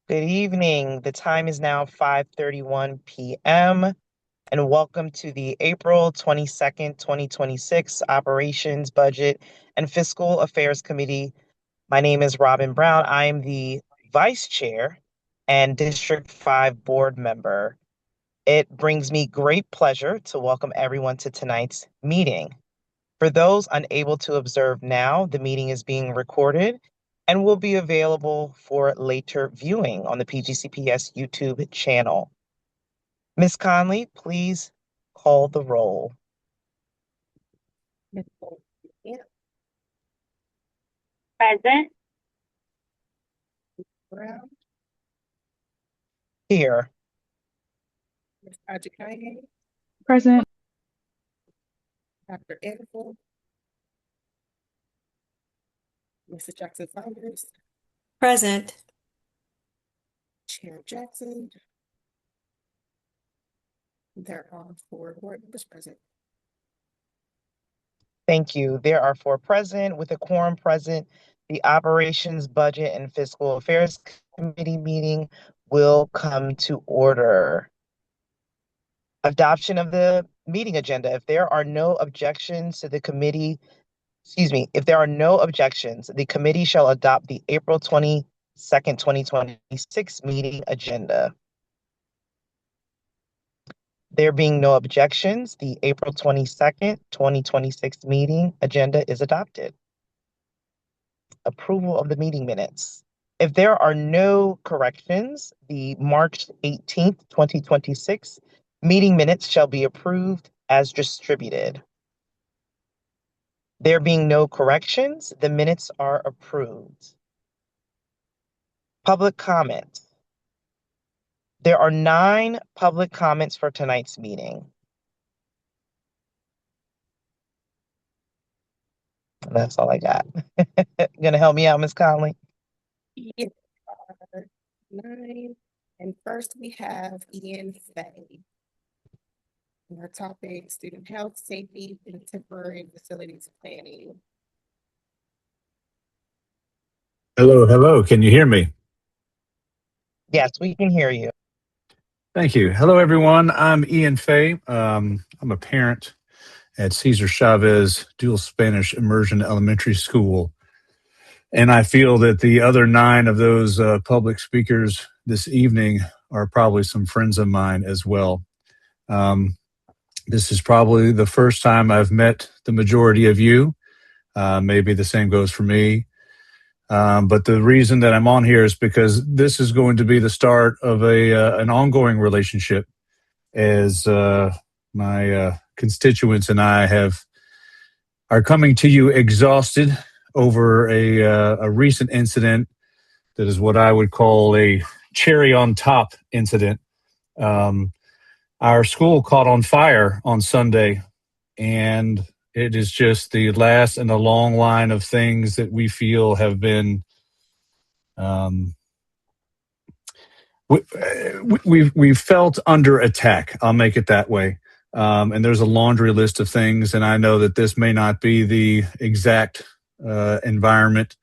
Good evening. The time is now 5:31 p.m. and welcome to the April 22nd, 2026 Operations, Budget, and Fiscal Affairs Committee. My name is Robin Brown. I am the Vice Chair and District 5 Board Member. It brings me great pleasure to welcome everyone to tonight's meeting. For those unable to observe now, the meeting is being recorded and will be available for later viewing on the PGCPS YouTube channel. Ms. Conley, please call the roll. Present. Brown, Here. Ms. Ajikaye, Present. Dr. Ediford, Mrs. Jackson Saunders, Present. Chair Jackson. There are 4 board members present. Thank you. There are 4 present. With a quorum present, the Operations, Budget, and Fiscal Affairs Committee meeting will come to order. Adoption of the meeting agenda. If there are no objections to the committee, if there are no objections, the committee shall adopt the April 22nd, 2026 meeting agenda. There being no objections, the April 22nd, 2026 meeting agenda is adopted. Approval of the meeting minutes. If there are no corrections, the March 18th, 2026 meeting minutes shall be approved as distributed. There being no corrections, the minutes are approved. Public comment. There are 9 public comments for tonight's meeting. That's all I got. Gonna help me out, Ms. Conley? Yes, 9. And first we have Ian Fay. And our topic, student health, safety, and temporary facilities planning. Hello. Can you hear me? Yes, we can hear you. Thank you. Hello, everyone. I'm Ian Fay. I'm a parent at Cesar Chavez Dual Spanish Immersion Elementary School. And I feel that the other 9 of those public speakers this evening are probably some friends of mine as well. This is probably the first time I've met the majority of you. Maybe the same goes for me. But the reason that I'm on here is because this is going to be the start of an ongoing relationship as my constituents and I are coming to you exhausted over a recent incident that is what I would call a cherry on top incident. Our school caught on fire on Sunday, and it is just the last in a long line of things that we feel have been we've felt under attack. I'll make it that way. And there's a laundry list of things, and I know that this may not be the exact environment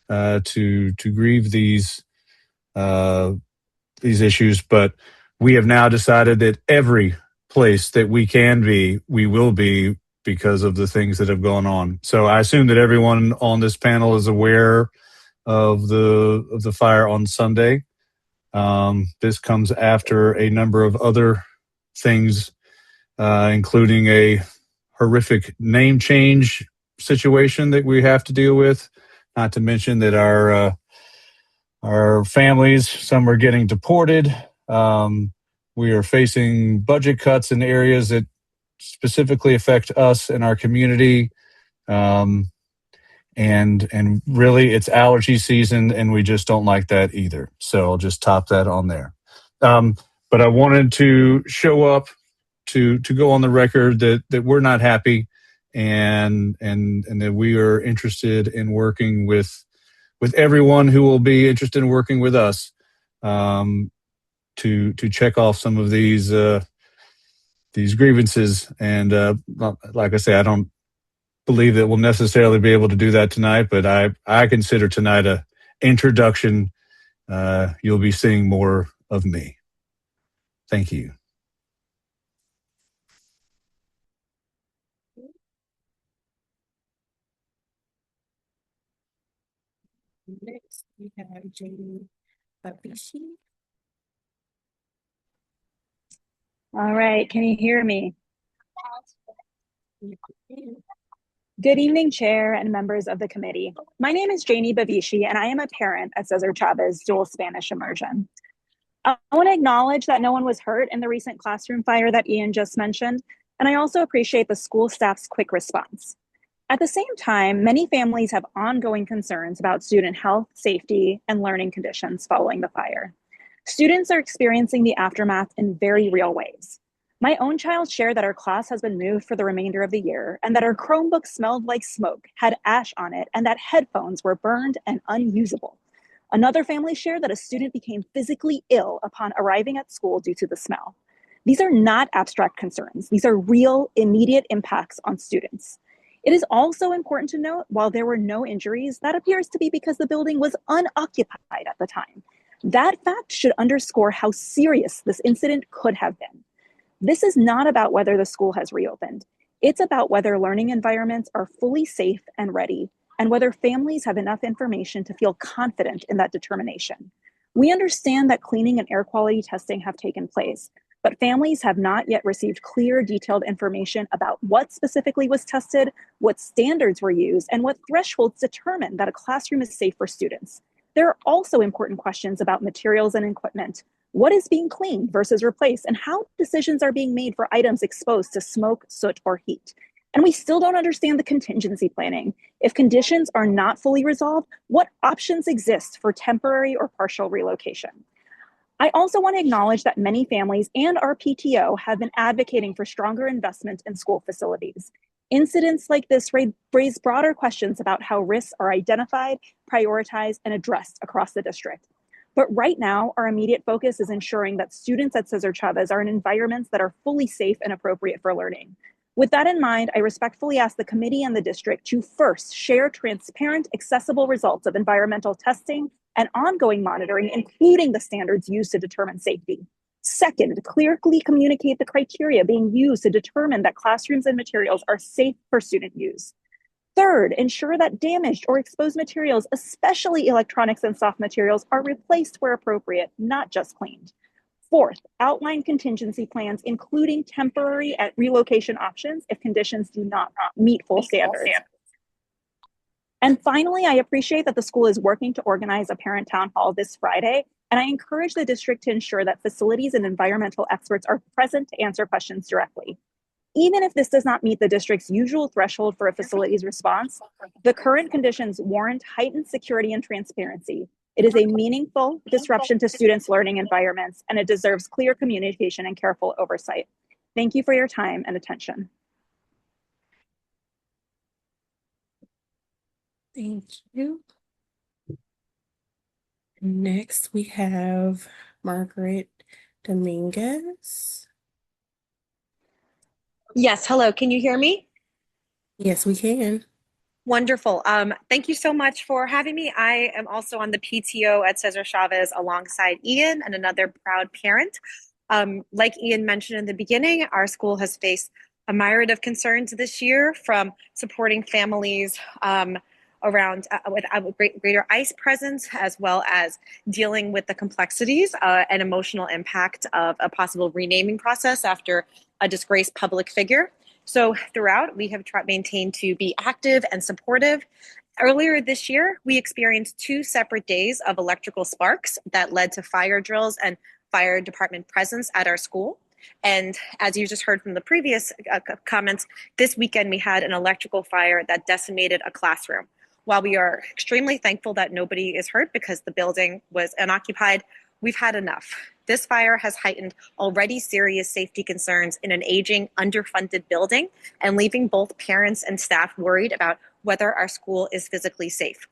to grieve these issues, but we have now decided that every place that we can be, we will be, because of the things that have gone on. So I assume that everyone on this panel is aware of the fire on Sunday. This comes after a number of other things, including a horrific name change situation that we have to deal with. Not to mention that our families, some are getting deported. We are facing budget cuts in areas that specifically affect us and our community. And really it's allergy season, and we just don't like that either. So I'll just top that on there. But I wanted to show up to go on the record that we're not happy and that we are interested in working with everyone who will be interested in working with us, to check off some of these grievances. And like I say, I don't believe that we'll necessarily be able to do that tonight, but I consider tonight a introduction you'll be seeing more of me. Thank you. Next, we have Jamie Babishi. All right, can you hear me? Good evening, Chair and members of the committee. My name is Janie Bavishi, and I am a parent at Cesar Chavez Dual Spanish Immersion. I want to acknowledge that no one was hurt in the recent classroom fire that Ian just mentioned, and I also appreciate the school staff's quick response. At the same time, many families have ongoing concerns about student health, safety, and learning conditions following the fire. Students are experiencing the aftermath in very real ways. My own child shared that our class has been moved for the remainder of the year and that our Chromebook smelled like smoke, had ash on it, and that headphones were burned and unusable. Another family shared that a student became physically ill upon arriving at school due to the smell. These are not abstract concerns. These are real, immediate impacts on students. It is also important to note, while there were no injuries, that appears to be because the building was unoccupied at the time. That fact should underscore how serious this incident could have been. This is not about whether the school has reopened. It's about whether learning environments are fully safe and ready, and whether families have enough information to feel confident in that determination. We understand that cleaning and air quality testing have taken place, but families have not yet received clear, detailed information about what specifically was tested, what standards were used, and what thresholds determine that a classroom is safe for students. There are also important questions about materials and equipment. What is being cleaned versus replaced, and how decisions are being made for items exposed to smoke, soot, or heat. And we still don't understand the contingency planning. If conditions are not fully resolved, what options exist for temporary or partial relocation? I also want to acknowledge that many families and our PTO have been advocating for stronger investment in school facilities. Incidents like this raise broader questions about how risks are identified, prioritized, and addressed across the district. But right now, our immediate focus is ensuring that students at Cesar Chavez are in environments that are fully safe and appropriate for learning. With that in mind, I respectfully ask the committee and the district to first share transparent, accessible results of environmental testing and ongoing monitoring, including the standards used to determine safety. Second, clearly communicate the criteria being used to determine that classrooms and materials are safe for student use. Third, ensure that damaged or exposed materials, especially electronics and soft materials, are replaced where appropriate, not just cleaned. Fourth, outline contingency plans, including temporary relocation options if conditions do not meet full standards. And finally, I appreciate that the school is working to organize a parent town hall this Friday, and I encourage the district to ensure that facilities and environmental experts are present to answer questions directly. Even if this does not meet the district's usual threshold for a facility's response, the current conditions warrant heightened security and transparency. It is a meaningful disruption to students' learning environments, and it deserves clear communication and careful oversight. Thank you for your time and attention. Thank you. Next, we have Margaret Dominguez. Yes, hello. Can you hear me? Yes, we can. Wonderful. Thank you so much for having me. I am also on the PTO at Cesar Chavez alongside Ian and another proud parent. Like Ian mentioned in the beginning, our school has faced a myriad of concerns this year, from supporting families around with a greater ICE presence, as well as dealing with the complexities and emotional impact of a possible renaming process after a disgraced public figure. So throughout, we have maintained to be active and supportive. Earlier this year, we experienced 2 separate days of electrical sparks that led to fire drills and fire department presence at our school. And as you just heard from the previous comments, this weekend we had an electrical fire that decimated a classroom. While we are extremely thankful that nobody is hurt because the building was unoccupied, we've had enough. This fire has heightened already serious safety concerns in an aging, underfunded building, and leaving both parents and staff worried about whether our school is physically safe.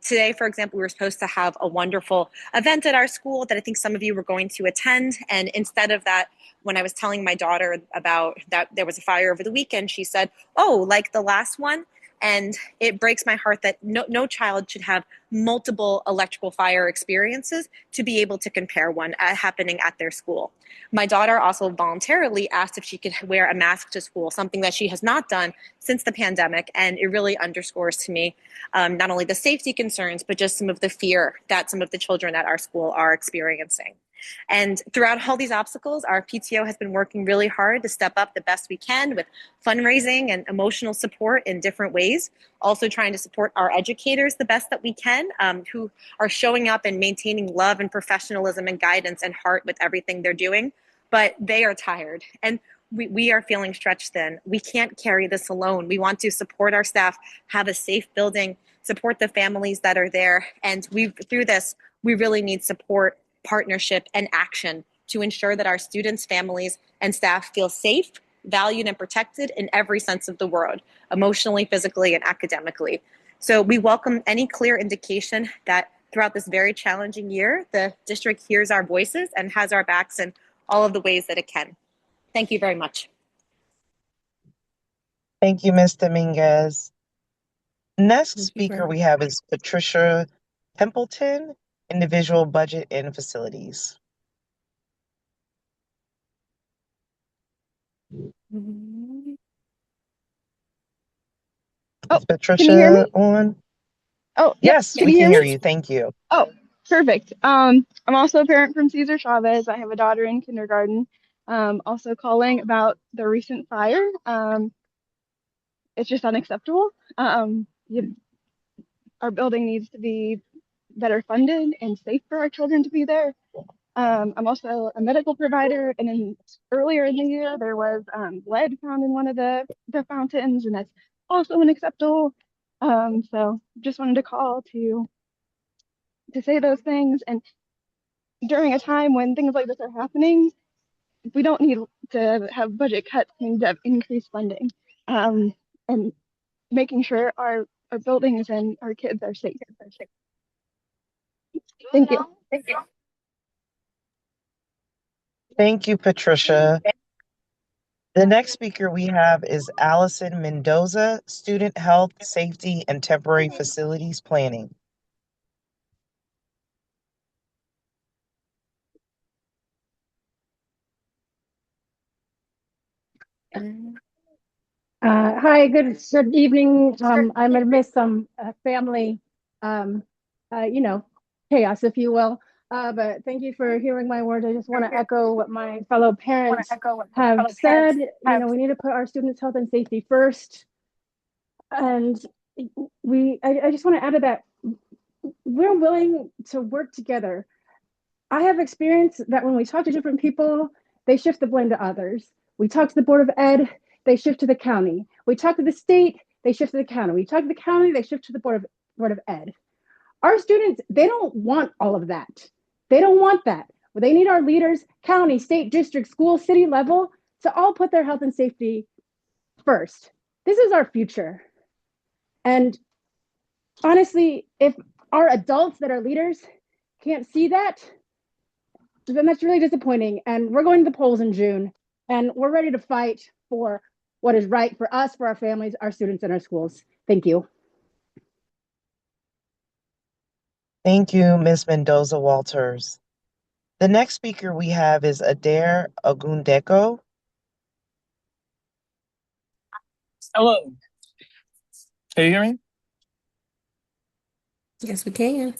Today, for example, we were supposed to have a wonderful event at our school that I think some of you were going to attend. And instead of that, when I was telling my daughter about that there was a fire over the weekend, she said, "Oh, like the last one?" And it breaks my heart that no child should have multiple electrical fire experiences to be able to compare one happening at their school. My daughter also voluntarily asked if she could wear a mask to school, something that she has not done since the pandemic. And it really underscores to me not only the safety concerns, but just some of the fear that some of the children at our school are experiencing. And throughout all these obstacles, our PTO has been working really hard to step up the best we can with fundraising and emotional support in different ways. Also trying to support our educators the best that we can, who are showing up and maintaining love and professionalism and guidance and heart with everything they're doing. But they are tired, and we are feeling stretched thin. We can't carry this alone. We want to support our staff, have a safe building, support the families that are there. And through this, we really need support, partnership, and action to ensure that our students, families, and staff feel safe, valued, and protected in every sense of the word, emotionally, physically, and academically. So we welcome any clear indication that throughout this very challenging year, the district hears our voices and has our backs in all of the ways that it can. Thank you very much. Thank you, Ms. Dominguez. Next Thank you very speaker we much. have is Patricia Templeton, Individual Budget and Facilities. Oh, Is can you hear me? Patricia on? Oh, yep. Yes, Can we you can hear hear me? you. Thank you. Oh, perfect. I'm also a parent from Cesar Chavez. I have a daughter in kindergarten. Also calling about the recent fire. It's just unacceptable. Our building needs to be better funded and safe for our children to be there. I'm also a medical provider, and earlier in the year there was lead found in one of the fountains, and that's also unacceptable. So just wanted to call to say those things. And during a time when things like this are happening, we don't need to have budget cuts. We need to have increased funding, and making sure our buildings and our kids are safe. Thank you. Thank you, Patricia. The next speaker we have is Allison Mendoza, Student Health, Safety, and Temporary Facilities Planning. Hi, good evening. I'm gonna miss some family, um, you know, chaos, if you will. But thank you for hearing my words. I just want to echo what my fellow parents have said. You know, we need to put our students' health and safety first. And I just want to add to that, we're willing to work together. I have experienced that when we talk to different people, they shift the blame to others. We talk to the Board of Ed, they shift to the county. We talk to the state, they shift to the county. We talk to the county, they shift to the Board of Ed. Our students, they don't want all of that. They don't want that. They need our leaders, county, state, district, school, city level, to all put their health and safety first. This is our future. And honestly, if our adults that are leaders can't see that, then that's really disappointing. And we're going to the polls in June, and we're ready to fight for what is right for us, for our families, our students, and our schools. Thank you. Thank you, Ms. Mendoza Walters. The next speaker we have is Adair Ogundeko. Hello. Can you hear me? Yes, we can.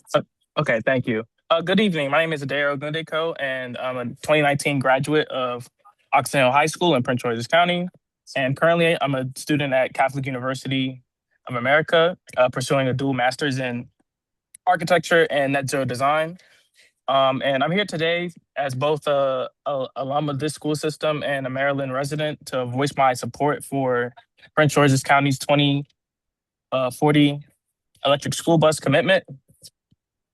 Okay, thank you. Good evening. My name is Adair Ogundeko, and I'm a 2019 graduate of Occidental High School in Prince George's County. And currently, I'm a student at Catholic University of America, pursuing a dual master's in architecture and net zero design. And I'm here today as both a alum of this school system and a Maryland resident to voice my support for Prince George's County's 2040 electric school bus commitment.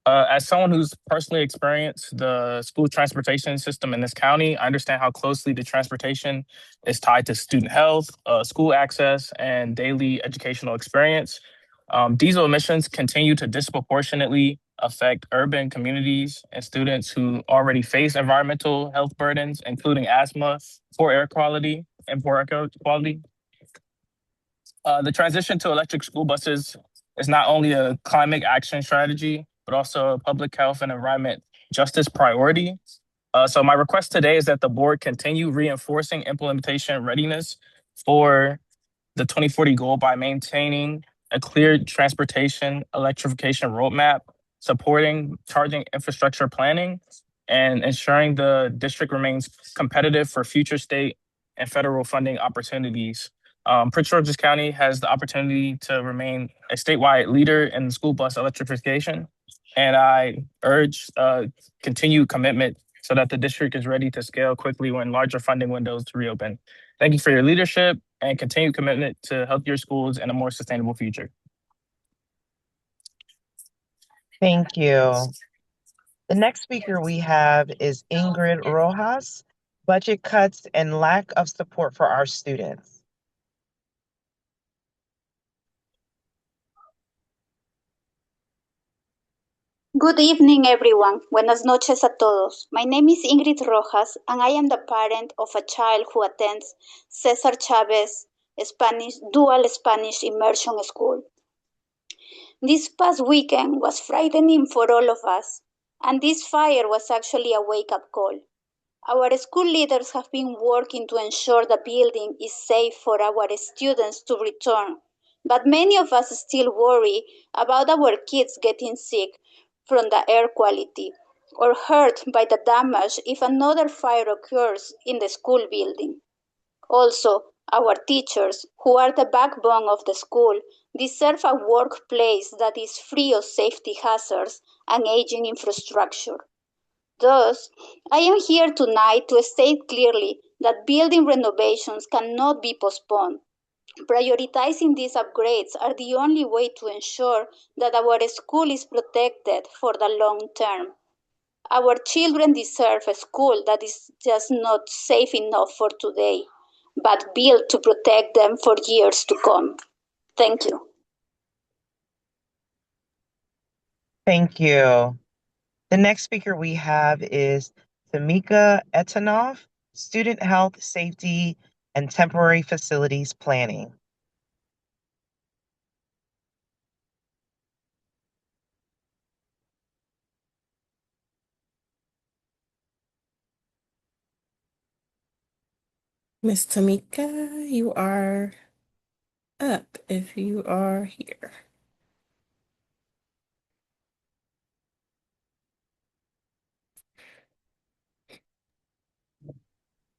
As someone who's personally experienced the school transportation system in this county, I understand how closely the transportation is tied to student health, school access, and daily educational experience. Diesel emissions continue to disproportionately affect urban communities and students who already face environmental health burdens, including asthma, poor air quality, and poor air quality. The transition to electric school buses is not only a climate action strategy, but also a public health and environment justice priority. So my request today is that the board continue reinforcing implementation readiness for the 2040 goal by maintaining a clear transportation electrification roadmap, supporting charging infrastructure planning, and ensuring the district remains competitive for future state and federal funding opportunities. Prince George's County has the opportunity to remain a statewide leader in school bus electrification, and I urge continued commitment so that the district is ready to scale quickly when larger funding windows reopen. Thank you for your leadership and continued commitment to healthier schools and a more sustainable future. Thank you. The next speaker we have is Ingrid Rojas, budget cuts and lack of support for our students. Good evening, everyone. Buenas noches a todos. My name is Ingrid Rojas, and I am the parent of a child who attends Cesar Chavez Dual Spanish Immersion School. This past weekend was frightening for all of us, and this fire was actually a wake-up call. Our school leaders have been working to ensure the building is safe for our students to return, but many of us still worry about our kids getting sick from the air quality or hurt by the damage if another fire occurs in the school building. Also, our teachers, who are the backbone of the school, deserve a workplace that is free of safety hazards and aging infrastructure. Thus, I am here tonight to state clearly that building renovations cannot be postponed. Prioritizing these upgrades are the only way to ensure that our school is protected for the long term. Our children deserve a school that is just not safe enough for today, but built to protect them for years to come. Thank you. Thank you. The next speaker we have is Tamika Etanov, Student Health, Safety, and Temporary Facilities Planning. Miss Tamika, you are up if you are here.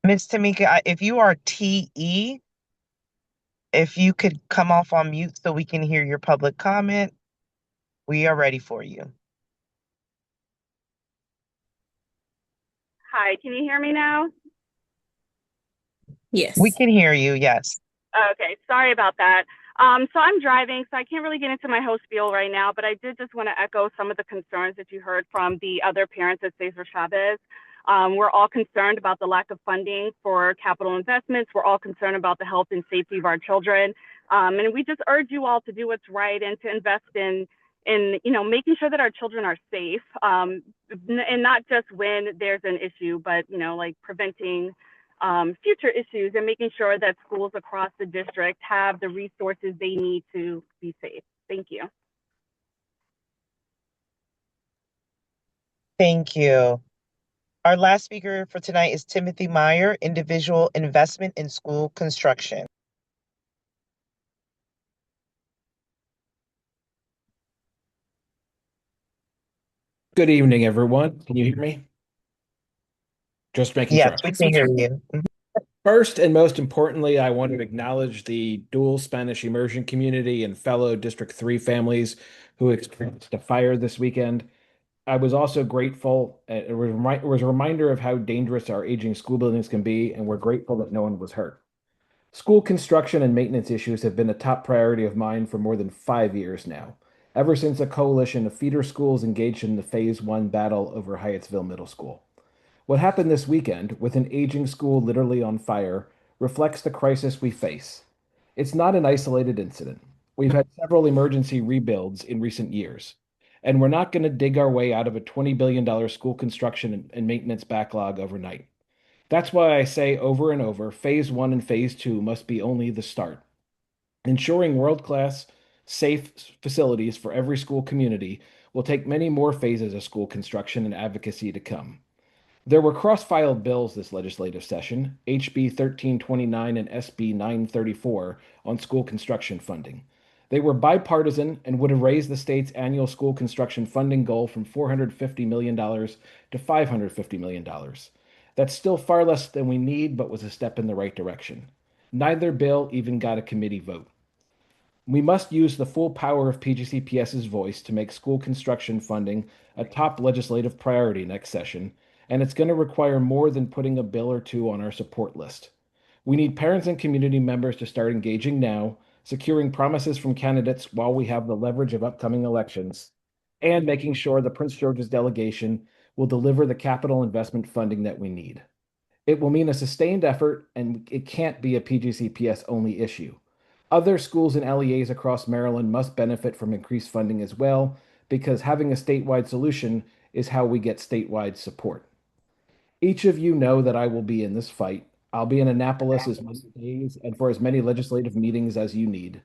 Ms. Tamika, if you are TE, if you could come off on mute so we can hear your public comment, we are ready for you. Hi, can you hear me now? Yes. We can hear you, yes. Okay, sorry about that. So I'm driving, so I can't really get into my whole spiel right now, but I did just want to echo some of the concerns that you heard from the other parents at Cesar Chavez. We're all concerned about the lack of funding for capital investments. We're all concerned about the health and safety of our children. And we just urge you all to do what's right and to invest in making sure that our children are safe, and not just when there's an issue, but like preventing future issues and making sure that schools across the district have the resources they need to be safe. Thank you. Thank you. Our last speaker for tonight is Timothy Meyer, Individual Investment in School Construction. Good evening, everyone. Can you hear me? Just making Yes, sure. we can hear you. First and most importantly, I want to acknowledge the dual Spanish immersion community and fellow District 3 families who experienced a fire this weekend. I was also grateful. It was a reminder of how dangerous our aging school buildings can be, and we're grateful that no one was hurt. School construction and maintenance issues have been a top priority of mine for more than 5 years now, ever since a coalition of feeder schools engaged in the Phase 1 battle over Hyattsville Middle School. What happened this weekend, with an aging school literally on fire, reflects the crisis we face. It's not an isolated incident. We've had several emergency rebuilds in recent years, and we're not going to dig our way out of a $20 billion school construction and maintenance backlog overnight. That's why I say over and over, Phase 1 and Phase 2 must be only the start. Ensuring world-class, safe facilities for every school community will take many more phases of school construction and advocacy to come. There were cross-filed bills this legislative session, HB 1329 and SB 934, on school construction funding. They were bipartisan and would have raised the state's annual school construction funding goal from $450 million to $550 million. That's still far less than we need, but was a step in the right direction. Neither bill even got a committee vote. We must use the full power of PGCPS's voice to make school construction funding a top legislative priority next session, and it's going to require more than putting a bill or two on our support list. We need parents and community members to start engaging now, securing promises from candidates while we have the leverage of upcoming elections, and making sure the Prince George's delegation will deliver the capital investment funding that we need. It will mean a sustained effort, and it can't be a PGCPS only issue. Other schools and LEAs across Maryland must benefit from increased funding as well, because having a statewide solution is how we get statewide support. Each of you know that I will be in this fight. I'll be in Annapolis as many days and for as many legislative meetings as you need.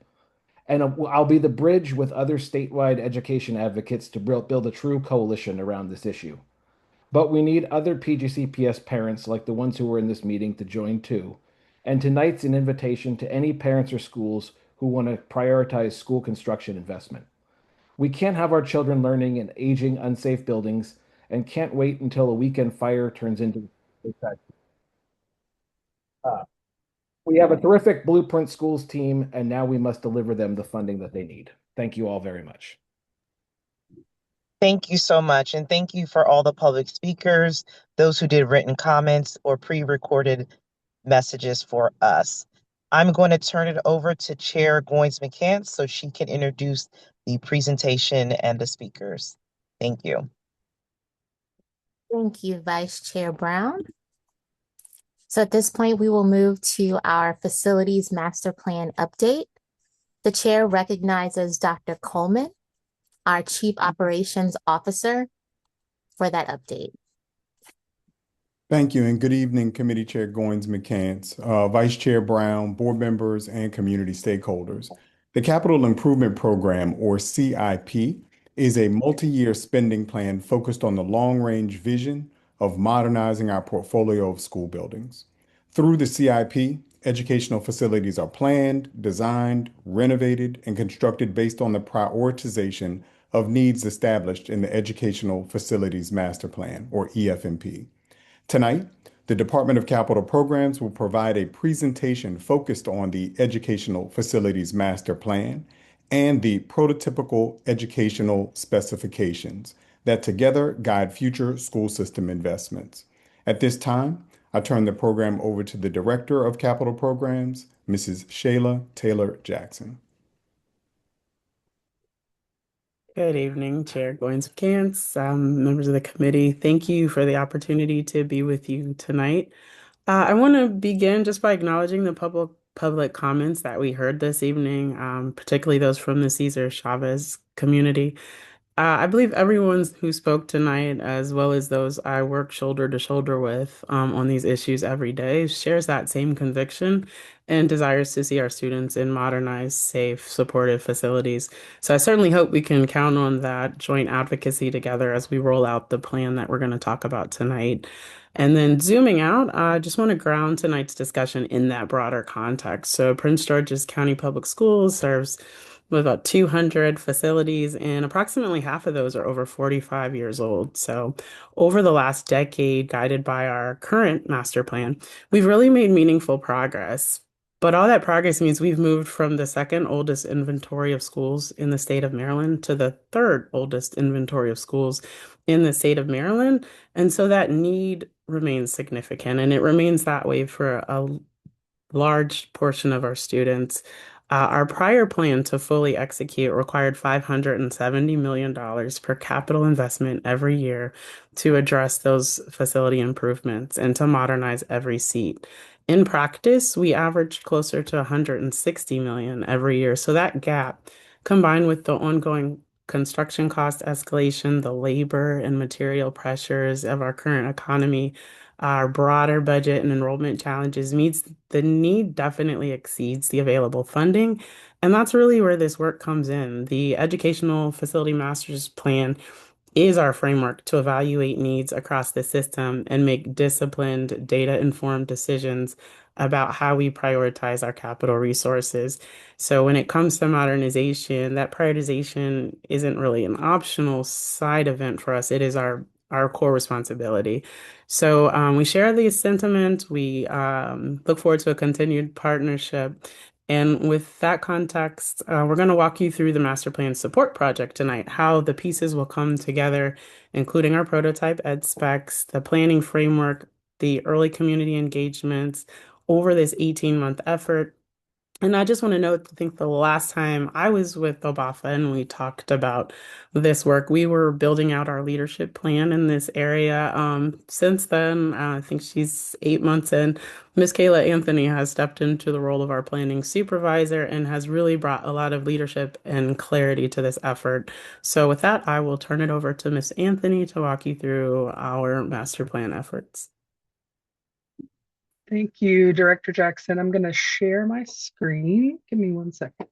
And I'll be the bridge with other statewide education advocates to build a true coalition around this issue. But we need other PGCPS parents like the ones who were in this meeting to join too. And tonight's an invitation to any parents or schools who want to prioritize school construction investment. We can't have our children learning in aging, unsafe buildings and can't wait until a weekend fire turns into a tragedy. We have a terrific Blueprint Schools team, and now we must deliver them the funding that they need. Thank you all very much. Thank you so much. And thank you for all the public speakers, those who did written comments or pre-recorded messages for us. I'm going to turn it over to Chair Goins McCants so she can introduce the presentation and the speakers. Thank you. Thank you, Vice Chair Brown. So at this point, we will move to our facilities master plan update. The chair recognizes Dr. Coleman, our Chief Operations Officer, for that update. Thank you, and good evening, Committee Chair Goins McCants, Vice Chair Brown, board members, and community stakeholders. The Capital Improvement Program, or CIP, is a multi-year spending plan focused on the long-range vision of modernizing our portfolio of school buildings. Through the CIP, educational facilities are planned, designed, renovated, and constructed based on the prioritization of needs established in the Educational Facilities Master Plan, or EFMP. Tonight, the Department of Capital Programs will provide a presentation focused on the Educational Facilities Master Plan and the prototypical educational specifications that together guide future school system investments. At this time, I turn the program over to the Director of Capital Programs, Mrs. Shayla Taylor Jackson. Good evening, Chair Goins McCants, members of the committee. Thank you for the opportunity to be with you tonight. I want to begin just by acknowledging the public comments that we heard this evening, particularly those from the Cesar Chavez community. I believe everyone who spoke tonight, as well as those I work shoulder to shoulder with on these issues every day, shares that same conviction and desires to see our students in modernized, safe, supportive facilities. So I certainly hope we can count on that joint advocacy together as we roll out the plan that we're going to talk about tonight. And then zooming out, I just want to ground tonight's discussion in that broader context. So Prince George's County Public Schools serves with about 200 facilities, and approximately half of those are over 45 years old. So over the last decade, guided by our current master plan, we've really made meaningful progress. But all that progress means we've moved from the second oldest inventory of schools in the state of Maryland to the third oldest inventory of schools in the state of Maryland. And so that need remains significant, and it remains that way for a large portion of our students. Our prior plan to fully execute required $570 million per capital investment every year to address those facility improvements and to modernize every seat. In practice, we averaged closer to $160 million every year. So that gap, combined with the ongoing construction cost escalation, the labor and material pressures of our current economy, our broader budget and enrollment challenges meets the need definitely exceeds the available funding. And that's really where this work comes in. The Educational Facility Master's Plan is our framework to evaluate needs across the system and make disciplined, data-informed decisions about how we prioritize our capital resources. So when it comes to modernization, that prioritization isn't really an optional side event for us. It is our core responsibility. So we share these sentiments. We look forward to a continued partnership. And with that context, we're going to walk you through the Master Plan Support Project tonight, how the pieces will come together, including our prototype ed specs, the planning framework, the early community engagements over this 18-month effort. And I just want to note, I think the last time I was with Obafa and we talked about this work, we were building out our leadership plan in this area. Since then, I think she's 8 months in. Miss Kayla Anthony has stepped into the role of our planning supervisor and has really brought a lot of leadership and clarity to this effort. So with that, I will turn it over to Miss Anthony to walk you through our master plan efforts. Thank you, Director Jackson. I'm going to share my screen. Give me 1 second.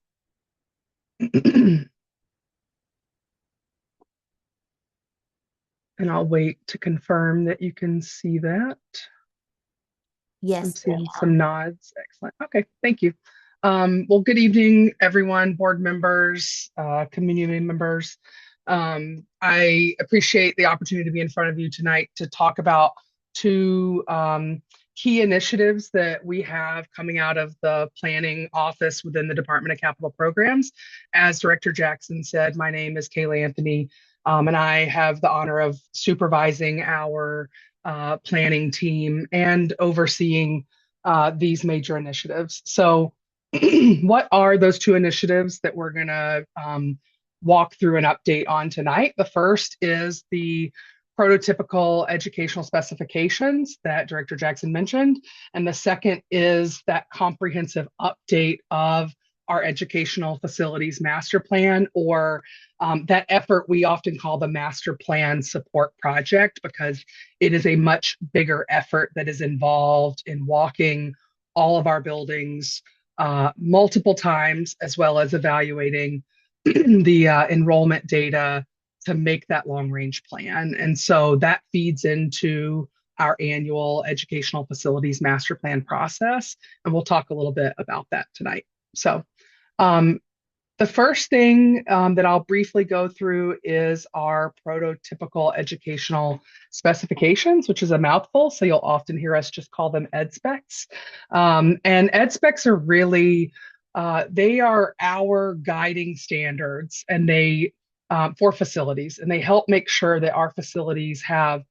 And I'll wait to confirm that you can see that. Yes. I'm seeing some nods. Excellent. Okay, thank you. Well, good evening, everyone, board members, community members. I appreciate the opportunity to be in front of you tonight to talk about two key initiatives that we have coming out of the planning office within the Department of Capital Programs. As Director Jackson said, my name is Kayla Anthony, and I have the honor of supervising our planning team and overseeing these major initiatives. So what are those two initiatives that we're going to walk through an update on tonight? The first is the prototypical educational specifications that Director Jackson mentioned. And the second is that comprehensive update of our educational facilities master plan, or that effort we often call the master plan support project, because it is a much bigger effort that is involved in walking all of our buildings multiple times, as well as evaluating the enrollment data to make that long range plan. And so that feeds into our annual educational facilities master plan process. And we'll talk a little bit about that tonight. So the first thing that I'll briefly go through is our prototypical educational specifications, which is a mouthful. So you'll often hear us just call them ed specs. And ed specs are really, they are our guiding standards, and they for facilities, and they help make sure that our facilities have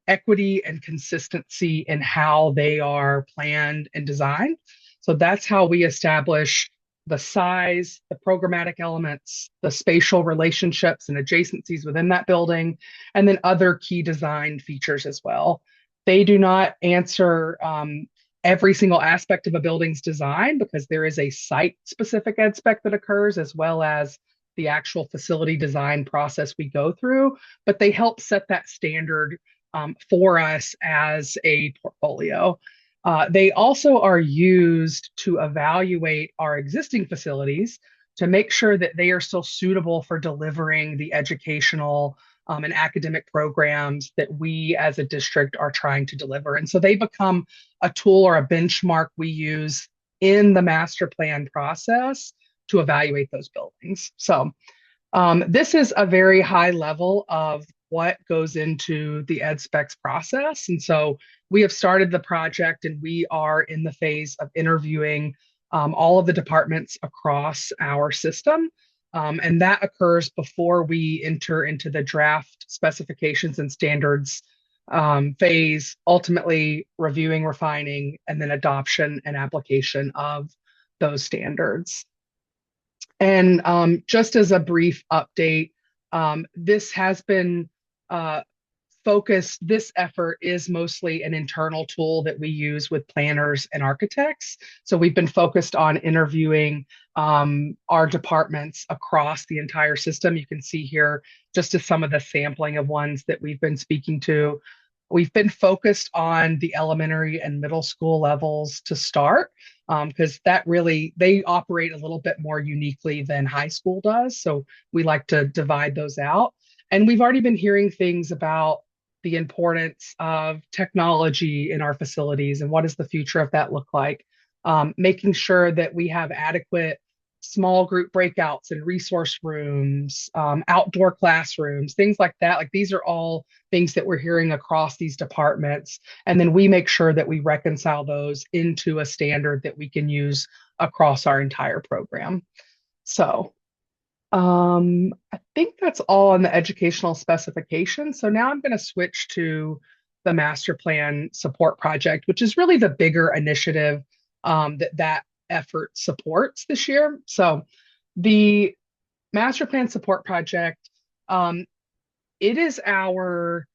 equity and consistency in how they are planned and designed. So that's how we establish the size, the programmatic elements, the spatial relationships and adjacencies within that building, and then other key design features as well. They do not answer every single aspect of a building's design, because there is a site-specific ed spec that occurs, as well as the actual facility design process we go through, but they help set that standard for us as a portfolio. They also are used to evaluate our existing facilities to make sure that they are still suitable for delivering the educational and academic programs that we as a district are trying to deliver. And so they become a tool or a benchmark we use in the master plan process to evaluate those buildings. So this is a very high level of what goes into the ed specs process. And so we have started the project, and we are in the phase of interviewing all of the departments across our system. And that occurs before we enter into the draft specifications and standards phase, ultimately reviewing, refining, and then adoption and application of those standards. And just as a brief update, this has been focused, this effort is mostly an internal tool that we use with planners and architects. So we've been focused on interviewing our departments across the entire system. You can see here just as some of the sampling of ones that we've been speaking to. We've been focused on the elementary and middle school levels to start, because that really, they operate a little bit more uniquely than high school does. So we like to divide those out. And we've already been hearing things about the importance of technology in our facilities and what does the future of that look like. Making sure that we have adequate small group breakouts and resource rooms, outdoor classrooms, things like that. Like these are all things that we're hearing across these departments. And then we make sure that we reconcile those into a standard that we can use across our entire program. So I think that's all on the educational specifications. So now I'm going to switch to the master plan support project, which is really the bigger initiative that effort supports this year. So the master plan support project, it is our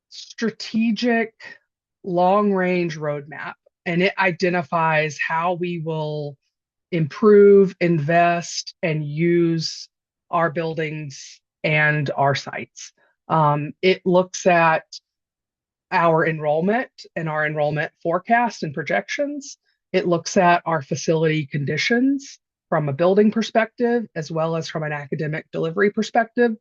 strategic long range roadmap, and it identifies how we will improve, invest, and use our buildings and our sites. It looks at our enrollment and our enrollment forecast and projections. It looks at our facility conditions from a building perspective, as well as from an academic delivery perspective.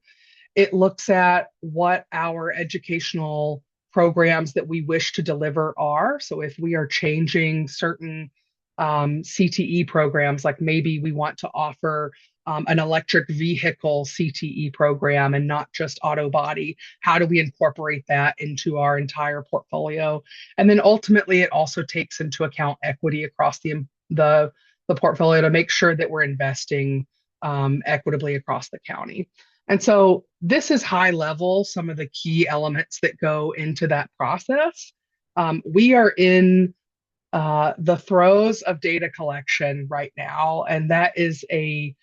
It looks at what our educational programs that we wish to deliver are. So if we are changing certain CTE programs, like maybe we want to offer an electric vehicle CTE program and not just auto body, how do we incorporate that into our entire portfolio? And then ultimately, it also takes into account equity across the portfolio to make sure that we're investing equitably across the county. And so this is high level, some of the key elements that go into that process. We are in the throes of data collection right now, and that is a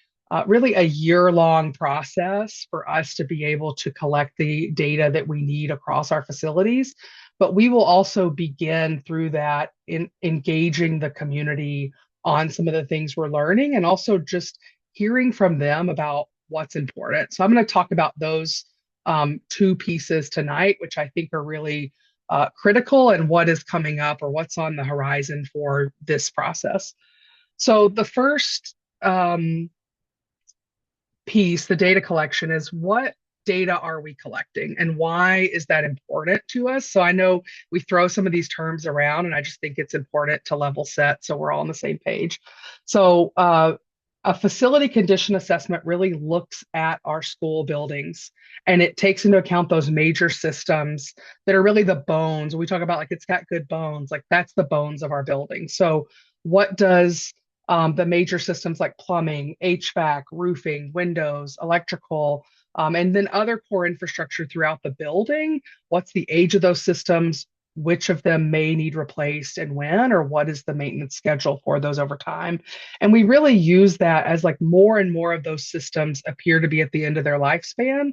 really a year-long process for us to be able to collect the data that we need across our facilities. But we will also begin through that in engaging the community on some of the things we're learning and also just hearing from them about what's important. So I'm going to talk about those two pieces tonight, which I think are really critical and what is coming up or what's on the horizon for this process. So the first piece, the data collection, is what data are we collecting and why is that important to us? So I know we throw some of these terms around and I just think it's important to level set so we're all on the same page. So a facility condition assessment really looks at our school buildings and it takes into account those major systems that are really the bones. We talk about like it's got good bones, like that's the bones of our building. So what does the major systems like plumbing, HVAC, roofing, windows, electrical, and then other core infrastructure throughout the building, what's the age of those systems? Which of them may need replaced and when, or what is the maintenance schedule for those over time? And we really use that as like more and more of those systems appear to be at the end of their lifespan.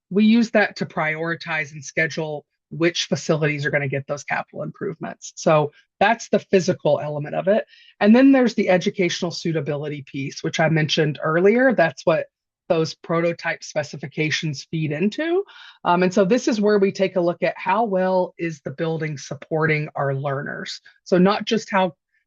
We use that to prioritize and schedule which facilities are going to get those capital improvements. So that's the physical element of it. And then there's the educational suitability piece, which I mentioned earlier. That's what those prototype specifications feed into. And so this is where we take a look at how well is the building supporting our learners. So not just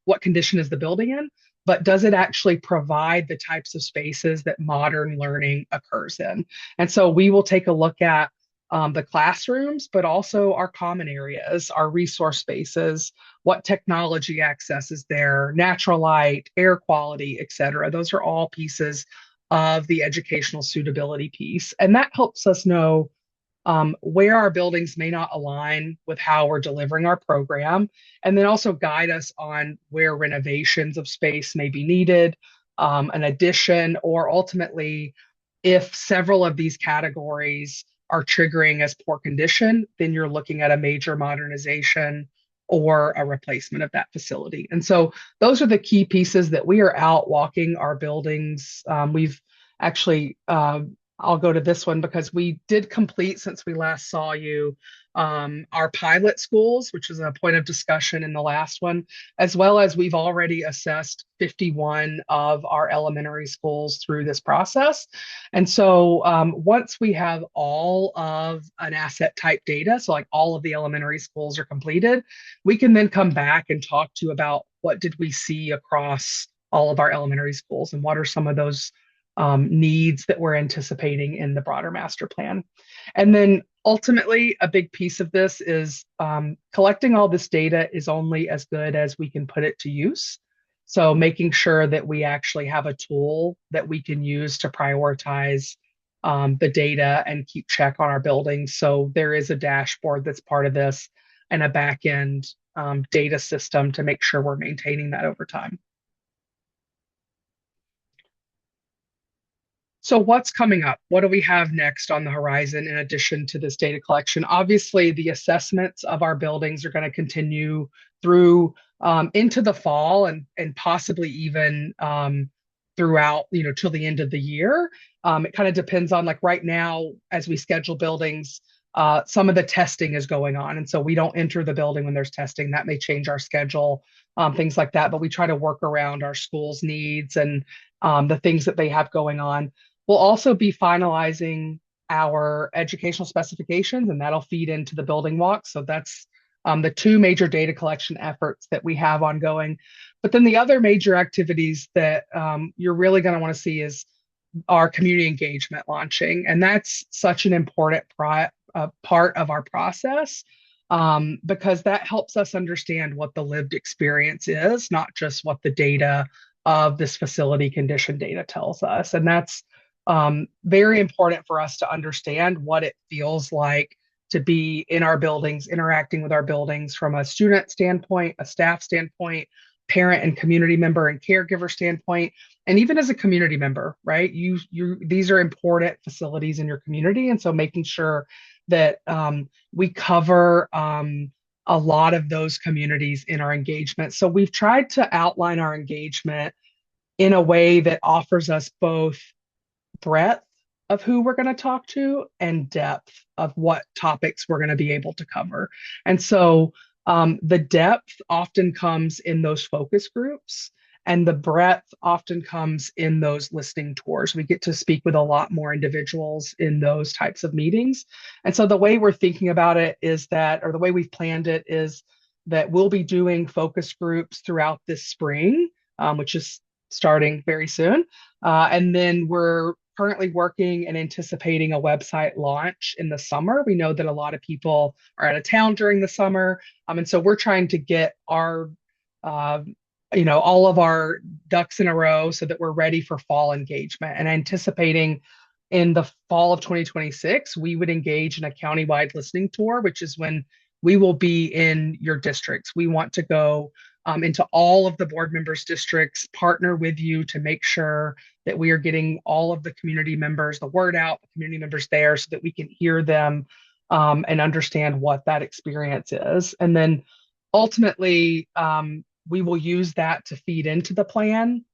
what condition is the building in, but does it actually provide the types of spaces that modern learning occurs in? And so we will take a look at the classrooms, but also our common areas, our resource spaces, what technology access is there, natural light, air quality, et cetera. Those are all pieces of the educational suitability piece. And that helps us know where our buildings may not align with how we're delivering our program, and then also guide us on where renovations of space may be needed, an addition, or ultimately, if several of these categories are triggering as poor condition, then you're looking at a major modernization or a replacement of that facility. And so those are the key pieces that we are out walking our buildings. We've actually I'll go to this one because we did complete, since we last saw you, our pilot schools, which was a point of discussion in the last one, as well as we've already assessed 51 of our elementary schools through this process. And so once we have all of an asset type data, so like all of the elementary schools are completed, we can then come back and talk to you about what did we see across all of our elementary schools and what are some of those needs that we're anticipating in the broader master plan. And then ultimately, a big piece of this is collecting all this data is only as good as we can put it to use. So making sure that we actually have a tool that we can use to prioritize the data and keep check on our buildings. So there is a dashboard that's part of this and a back end data system to make sure we're maintaining that over time. So what's coming up? What do we have next on the horizon in addition to this data collection? Obviously, the assessments of our buildings are going to continue through into the fall and possibly even throughout, till the end of the year. It kind of depends on, like right now, as we schedule buildings, some of the testing is going on. And so we don't enter the building when there's testing. That may change our schedule, things like that. But we try to work around our school's needs and the things that they have going on. We'll also be finalizing our educational specifications, and that'll feed into the building walk. So that's the two major data collection efforts that we have ongoing. But then the other major activities that you're really going to want to see is our community engagement launching. And that's such an important part of our process because that helps us understand what the lived experience is, not just what the data of this facility condition data tells us. And that's very important for us to understand what it feels like to be in our buildings, interacting with our buildings from a student standpoint, a staff standpoint, parent and community member and caregiver standpoint, and even as a community member, right? These are important facilities in your community. And so making sure that we cover a lot of those communities in our engagement. So we've tried to outline our engagement in a way that offers us both breadth of who we're going to talk to and depth of what topics we're going to be able to cover. And so the depth often comes in those focus groups, and the breadth often comes in those listening tours. We get to speak with a lot more individuals in those types of meetings. And so the way we're thinking about it is that, or the way we've planned it is that we'll be doing focus groups throughout this spring, which is starting very soon. And then we're currently working and anticipating a website launch in the summer. We know that a lot of people are out of town during the summer. And so we're trying to get our, all of our ducks in a row so that we're ready for fall engagement, and anticipating in the fall of 2026, we would engage in a countywide listening tour, which is when we will be in your districts. We want to go into all of the board members' districts, partner with you to make sure that we are getting all of the community members, the word out, the community members there so that we can hear them and understand what that experience is. And then ultimately, we will use that to feed into the plan,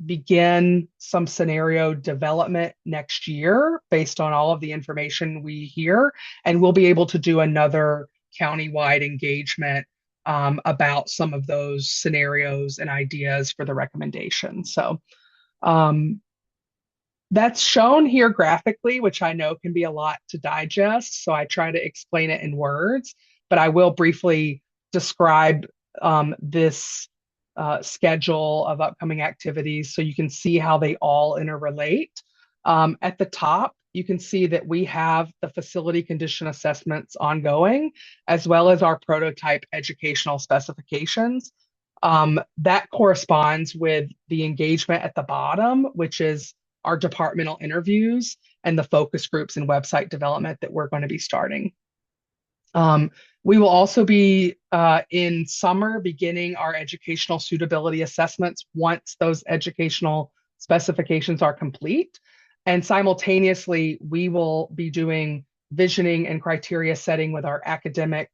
begin some scenario development next year based on all of the information we hear, and we'll be able to do another countywide engagement about some of those scenarios and ideas for the recommendations. So that's shown here graphically, which I know can be a lot to digest. So I try to explain it in words, but I will briefly describe this schedule of upcoming activities so you can see how they all interrelate. At the top, you can see that we have the facility condition assessments ongoing, as well as our prototype educational specifications. That corresponds with the engagement at the bottom, which is our departmental interviews and the focus groups and website development that we're going to be starting. We will also be in summer beginning our educational suitability assessments once those educational specifications are complete. And simultaneously, we will be doing visioning and criteria setting with our academic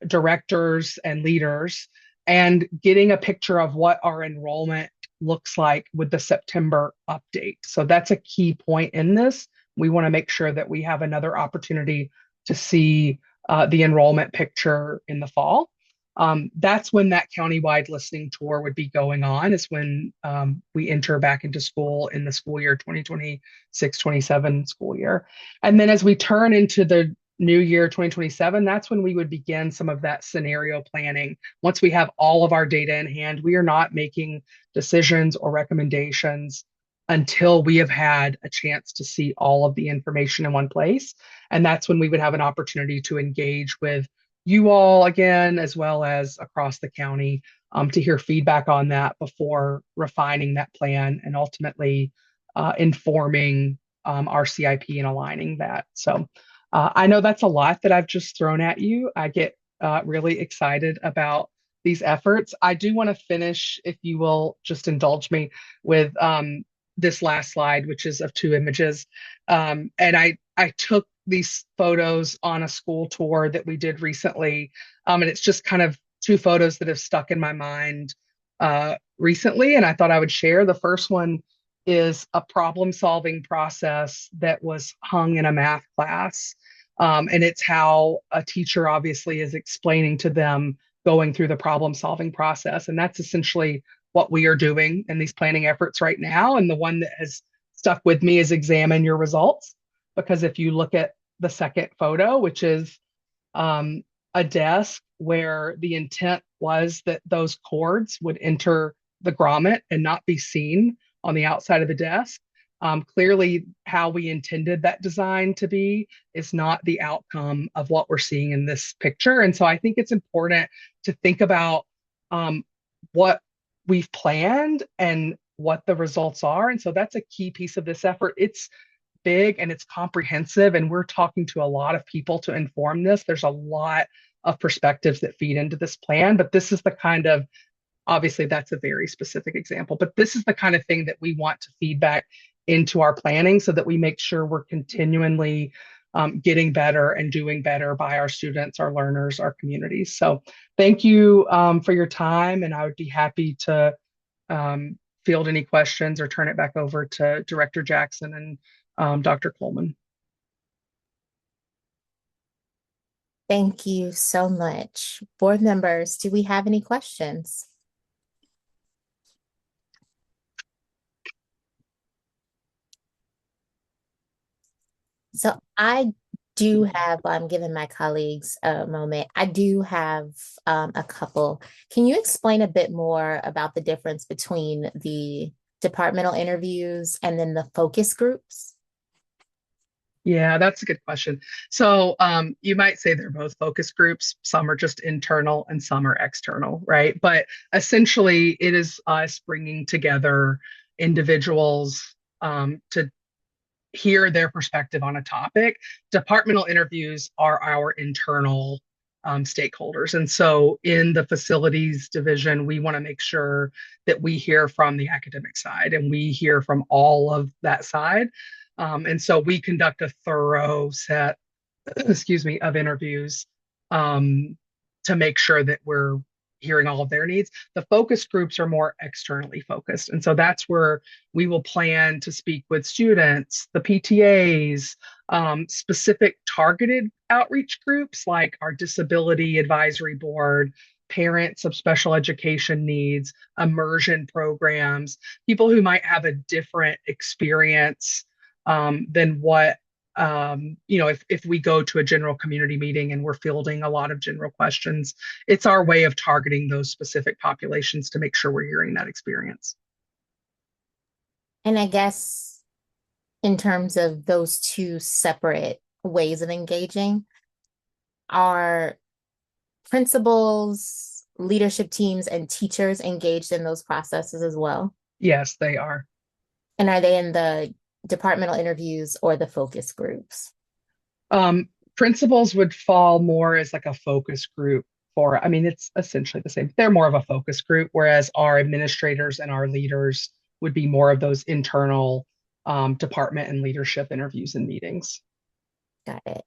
directors and leaders, and getting a picture of what our enrollment looks like with the September update. So that's a key point in this. We want to make sure that we have another opportunity to see the enrollment picture in the fall. That's when that countywide listening tour would be going on, is when we enter back into school in the school year 2026-27 school year. And then as we turn into the new year 2027, that's when we would begin some of that scenario planning. Once we have all of our data in hand, we are not making decisions or recommendations until we have had a chance to see all of the information in one place. And that's when we would have an opportunity to engage with you all again, as well as across the county, to hear feedback on that before refining that plan and ultimately informing our CIP and aligning that. So I know that's a lot that I've just thrown at you. I get really excited about these efforts. I do want to finish, if you will just indulge me, with this last slide, which is of two images. And I took these photos on a school tour that we did recently. And it's just kind of two photos that have stuck in my mind recently, and I thought I would share. The first one is a problem-solving process that was hung in a math class. And it's how a teacher obviously is explaining to them going through the problem-solving process. And that's essentially what we are doing in these planning efforts right now. And the one that has stuck with me is examine your results. Because if you look at the second photo, which is a desk where the intent was that those cords would enter the grommet and not be seen on the outside of the desk. Clearly, how we intended that design to be is not the outcome of what we're seeing in this picture. And so I think it's important to think about what we've planned and what the results are. And so that's a key piece of this effort. It's big and it's comprehensive, and we're talking to a lot of people to inform this. There's a lot of perspectives that feed into this plan, but this is the kind of, obviously that's a very specific example, but this is the kind of thing that we want to feedback into our planning so that we make sure we're continually getting better and doing better by our students, our learners, our communities. So thank you for your time, and I would be happy to field any questions or turn it back over to Director Jackson and Dr. Coleman. Thank you so much. Board members, do we have any questions? So I do have, I'm giving my colleagues a moment. I do have a couple. Can you explain a bit more about the difference between the departmental interviews and then the focus groups? Yeah, that's a good question. So you might say they're both focus groups. Some are just internal and some are external, right? But essentially, it is us bringing together individuals to hear their perspective on a topic. Departmental interviews are our internal stakeholders. And so in the facilities division, we want to make sure that we hear from the academic side and we hear from all of that side. And so we conduct a thorough set, excuse me, of interviews to make sure that we're hearing all of their needs. The focus groups are more externally focused. And so that's where we will plan to speak with students, the PTAs, specific targeted outreach groups like our Disability Advisory Board, parents of special education needs, immersion programs, people who might have a different experience than what if we go to a general community meeting and we're fielding a lot of general questions. It's our way of targeting those specific populations to make sure we're hearing that experience. And I guess in terms of those two separate ways of engaging, are principals, leadership teams, and teachers engaged in those processes as well? Yes, they are. And are they in the departmental interviews or the focus groups? Principals would fall more as like a focus group for, I mean, it's essentially the same. They're more of a focus group, whereas our administrators and our leaders would be more of those internal department and leadership interviews and meetings. Got it.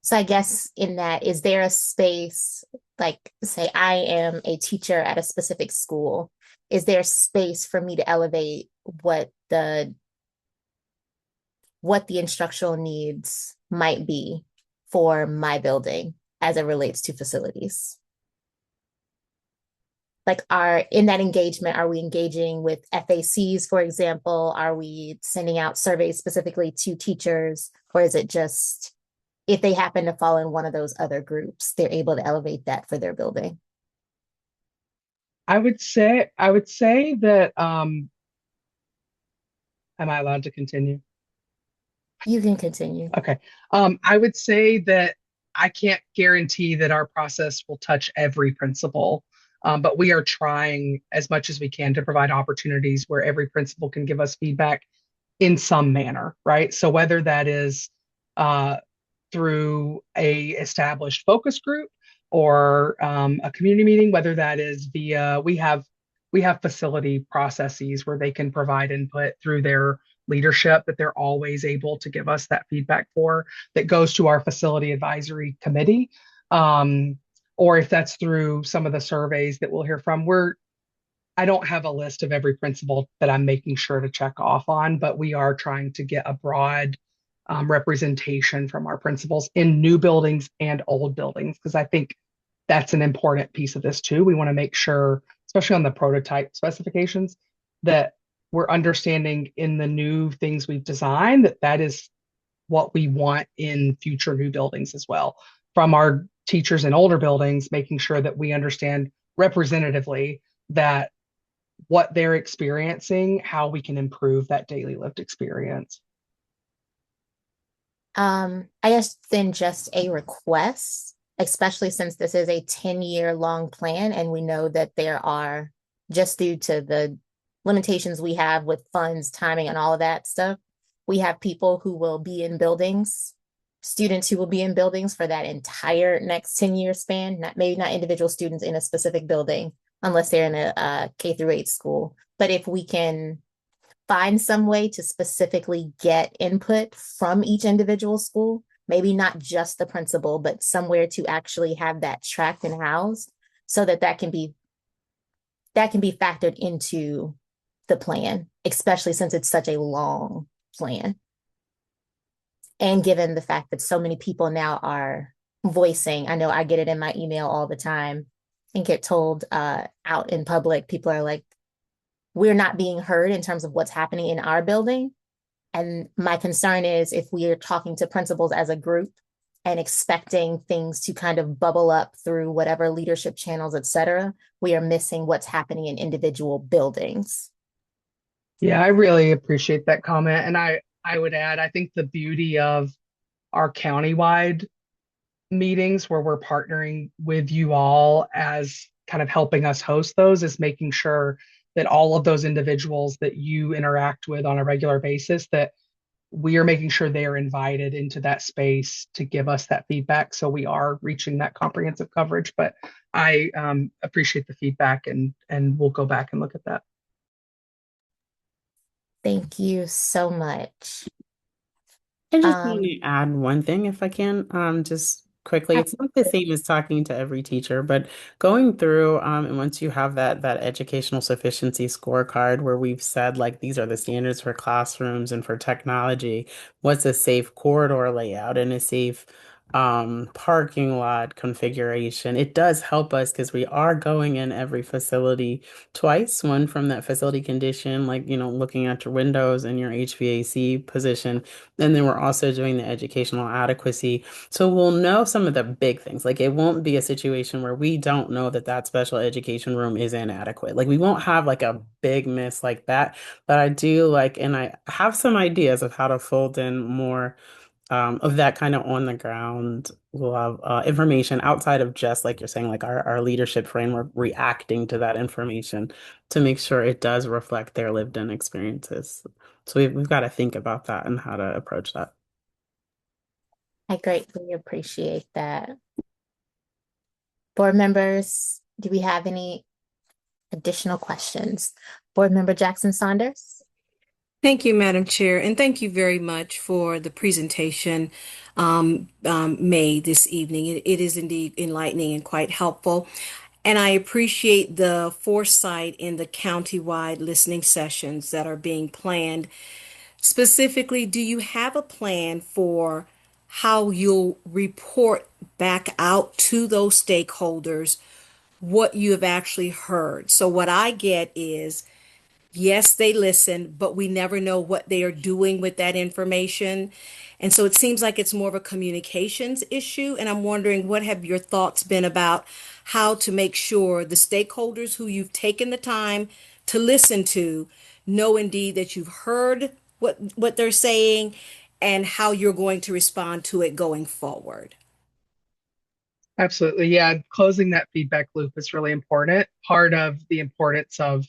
So I guess in that, is there a space, like say I am a teacher at a specific school, is there space for me to elevate what the instructional needs might be for my building as it relates to facilities? Like are in that engagement, are we engaging with FACs, for example? Are we sending out surveys specifically to teachers? Or is it just if they happen to fall in one of those other groups, they're able to elevate that for their building? I would say that am I allowed to continue? You can continue. Okay. I would say that I can't guarantee that our process will touch every principal, but we are trying as much as we can to provide opportunities where every principal can give us feedback in some manner, right? So whether that is uh, through a established focus group or a community meeting, whether that is via we have facility processes where they can provide input through their leadership that they're always able to give us that feedback for that goes to our facility advisory committee. Um, or if that's through some of the surveys that we'll hear from, I don't have a list of every principle that I'm making sure to check off on, but we are trying to get a broad representation from our principals in new buildings and old buildings, because I think that's an important piece of this too. We want to make sure, especially on the prototype specifications, that we're understanding in the new things we've designed that that is what we want in future new buildings as well. From our teachers in older buildings, making sure that we understand representatively that what they're experiencing, how we can improve that daily lived experience. I guess then just a request, especially since this is a 10-year long plan, and we know that there are, just due to the limitations we have with funds, timing, and all of that stuff, we have people who will be in buildings, students who will be in buildings for that entire next 10-year span, not maybe not individual students in a specific building, unless they're in a K through 8 school. But if we can find some way to specifically get input from each individual school, maybe not just the principal, but somewhere to actually have that tracked and housed so that that can be factored into the plan, especially since it's such a long plan. And given the fact that so many people now are voicing, I know I get it in my email all the time and get told out in public, people are like, we're not being heard in terms of what's happening in our building. And my concern is if we are talking to principals as a group and expecting things to kind of bubble up through whatever leadership channels, et cetera, we are missing what's happening in individual buildings. Yeah, I really appreciate that comment. And I would add, I think the beauty of our countywide meetings where we're partnering with you all as kind of helping us host those is making sure that all of those individuals that you interact with on a regular basis, that we are making sure they are invited into that space to give us that feedback. So we are reaching that comprehensive coverage. But I appreciate the feedback and we'll go back and look at that. Thank you so much. I just want to add one thing if I can, just quickly. It's not the same as talking to every teacher, but going through, and once you have that educational sufficiency scorecard where we've said like these are the standards for classrooms and for technology, what's a safe corridor layout and a safe parking lot configuration. It does help us because we are going in every facility twice, one from that facility condition, like, looking at your windows and your HVAC position. And then we're also doing the educational adequacy. So we'll know some of the big things. Like it won't be a situation where we don't know that that special education room is inadequate. Like we won't have like a big miss like that. But I do like, and I have some ideas of how to fold in more of that kind of on the ground. We'll have information outside of just like you're saying, like our leadership framework reacting to that information to make sure it does reflect their lived in experiences. So we've got to think about that and how to approach that. I greatly appreciate that. Board members, do we have any additional questions? Board member Jackson Saunders? Thank you, Madam Chair, and thank you very much for the presentation made this evening. It is indeed enlightening and quite helpful. And I appreciate the foresight in the countywide listening sessions that are being planned. Specifically, do you have a plan for how you'll report back out to those stakeholders what you have actually heard? So, what I get is yes, they listen, but we never know what they are doing with that information. And so it seems like it's more of a communications issue. And I'm wondering, what have your thoughts been about how to make sure the stakeholders who you've taken the time to listen to know indeed that you've heard what they're saying and how you're going to respond to it going forward? Absolutely. Yeah. Closing that feedback loop is really important. Part of the importance of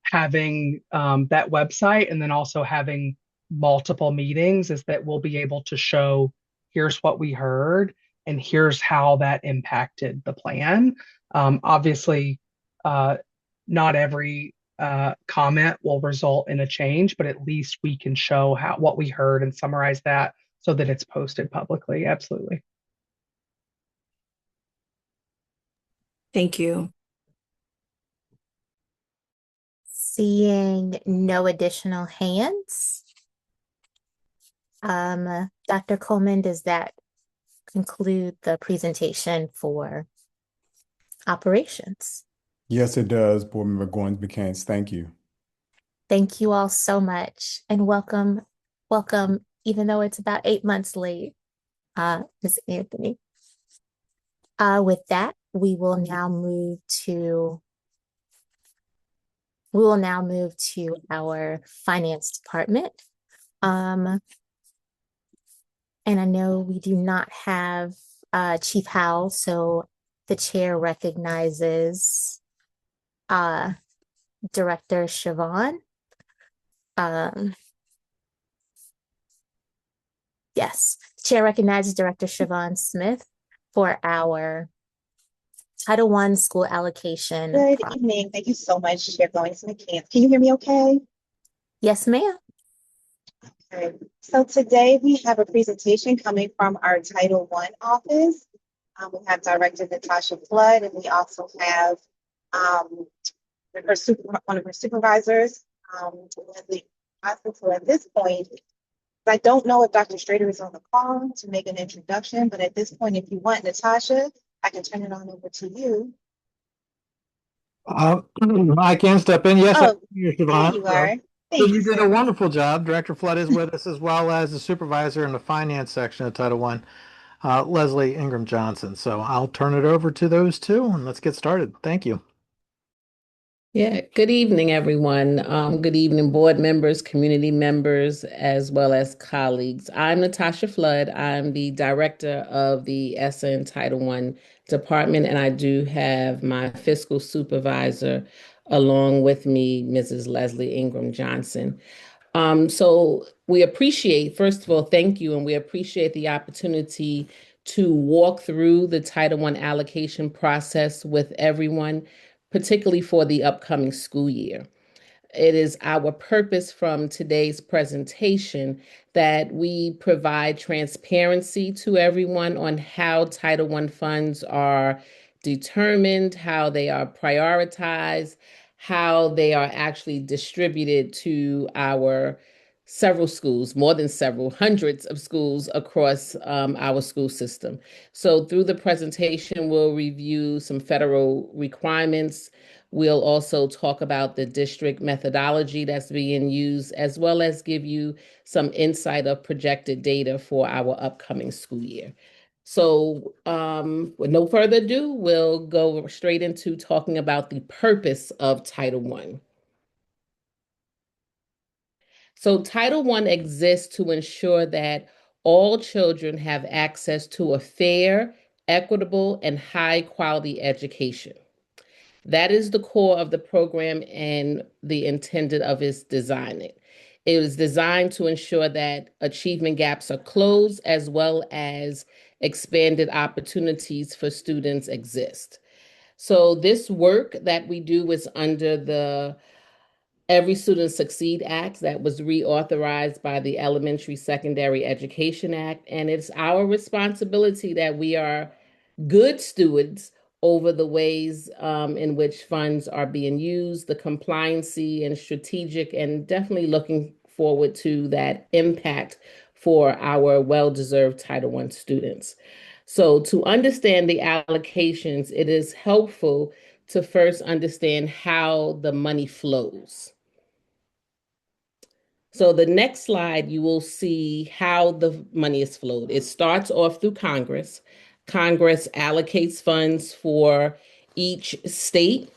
having that website and then also having multiple meetings is that we'll be able to show here's what we heard and here's how that impacted the plan. Obviously, not every comment will result in a change, but at least we can show how what we heard and summarize that so that it's posted publicly. Absolutely. Thank you. Seeing no additional hands. Dr. Coleman, does that conclude the presentation for operations? Yes, it does, Board Member Goins McCants. Thank you. Thank you all so much and welcome, even though it's about 8 months late, Ms. Anthony. With that, we will now move to our finance department. And I know we do not have Chief Howell, so the chair recognizes Director Siobhan. Yes, the chair recognizes Director Siobhan Smith for our Title I school allocation. Good evening. Thank you so much, Chair Goins McCants. Can you hear me okay? Yes, ma'am. Okay. So today we have a presentation coming from our Title I office. We have Director Natasha Flood, and we also have one of her supervisors, Leslie Johnson. So at this point, I don't know if Dr. Strader is on the call to make an introduction, but at this point, if you want Natasha, I can turn it on over to you. I can step in. Yes, Oh, you're there Siobhan. you are. So Thank you you, did sir. a wonderful job. Director Flood is with us as well as the supervisor in the finance section of Title I, Leslie Ingram Johnson. So I'll turn it over to those two and let's get started. Thank you. Yeah, good evening, everyone. Good evening, board members, community members, as well as colleagues. I'm Natasha Flood. I'm the director of the SN Title I department, and I do have my fiscal supervisor along with me, Mrs. Leslie Ingram Johnson. So we appreciate, first of all, thank you, and we appreciate the opportunity to walk through the Title I allocation process with everyone, particularly for the upcoming school year. It is our purpose from today's presentation that we provide transparency to everyone on how Title I funds are determined, how they are prioritized, how they are actually distributed to our several schools, more than several hundreds of schools across our school system. So through the presentation, we'll review some federal requirements. We'll also talk about the district methodology that's being used, as well as give you some insight of projected data for our upcoming school year. So with no further ado, we'll go straight into talking about the purpose of Title I. So Title I exists to ensure that all children have access to a fair, equitable, and high quality education. That is the core of the program and the intended of its designing. It was designed to ensure that achievement gaps are closed as well as expanded opportunities for students exist. So this work that we do is under the Every Student Succeed Act that was reauthorized by the Elementary Secondary Education Act. And it's our responsibility that we are good stewards over the ways in which funds are being used, the compliancy and strategic, and definitely looking forward to that impact for our well-deserved Title I students. So to understand the allocations, it is helpful to first understand how the money flows. So the next slide, you will see how the money is flowed. It starts off through Congress. Congress allocates funds for each state.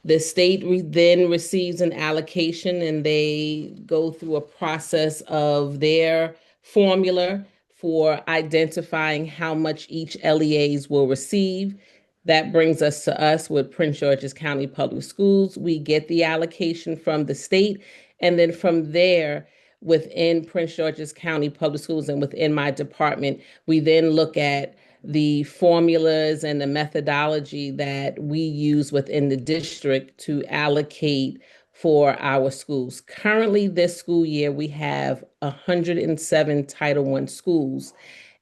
The state then receives an allocation and they go through a process of their formula for identifying how much each LEAs will receive. That brings us to us with Prince George's County Public Schools. We get the allocation from the state, and then from there, within Prince George's County Public Schools and within my department, we then look at the formulas and the methodology that we use within the district to allocate for our schools. Currently, this school year, we have 107 Title I schools,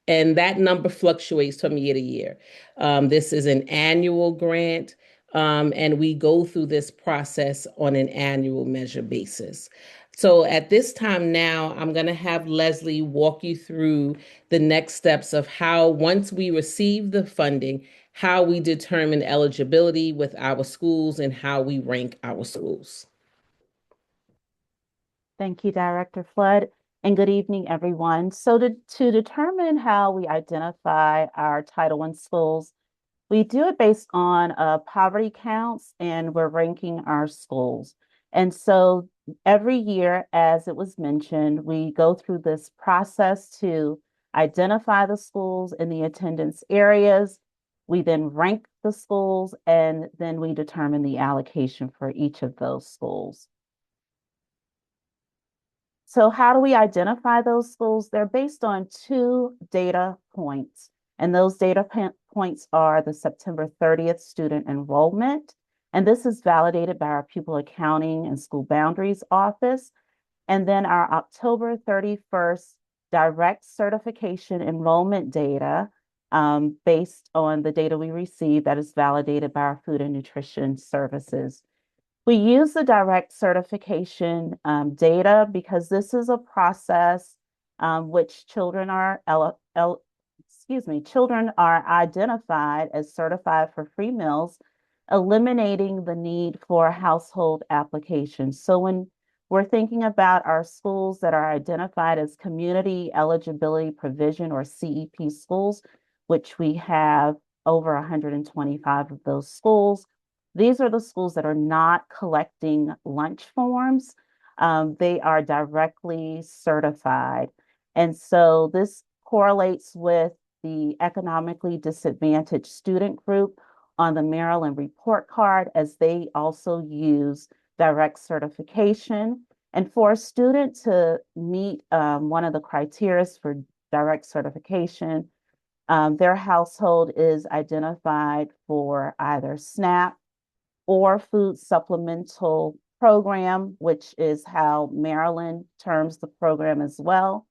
and that number fluctuates from year to year. This is an annual grant, and we go through this process on an annual measure basis. So at this time now, I'm going to have Leslie walk you through the next steps of how, once we receive the funding, how we determine eligibility with our schools and how we rank our schools. Thank you, Director Flood, and good evening, everyone. So to determine how we identify our Title I schools, we do it based on poverty counts, and we're ranking our schools. And so every year, as it was mentioned, we go through this process to identify the schools in the attendance areas. We then rank the schools, and then we determine the allocation for each of those schools. So how do we identify those schools? They're based on two data points. And those data points are the September 30th student enrollment. And this is validated by our Pupil Accounting and School Boundaries Office. And then our October 31st direct certification enrollment data based on the data we receive that is validated by our Food and Nutrition Services. We use the direct certification data because this is a process which children are identified as certified for free meals, eliminating the need for household applications. So when we're thinking about our schools that are identified as Community Eligibility Provision or CEP schools, which we have over 125 of those schools, these are the schools that are not collecting lunch forms. They are directly certified. And so this correlates with the economically disadvantaged student group on the Maryland report card, as they also use direct certification. And for a student to meet one of the criteria for direct certification, their household is identified for either SNAP or food supplemental program, which is how Maryland terms the program as well.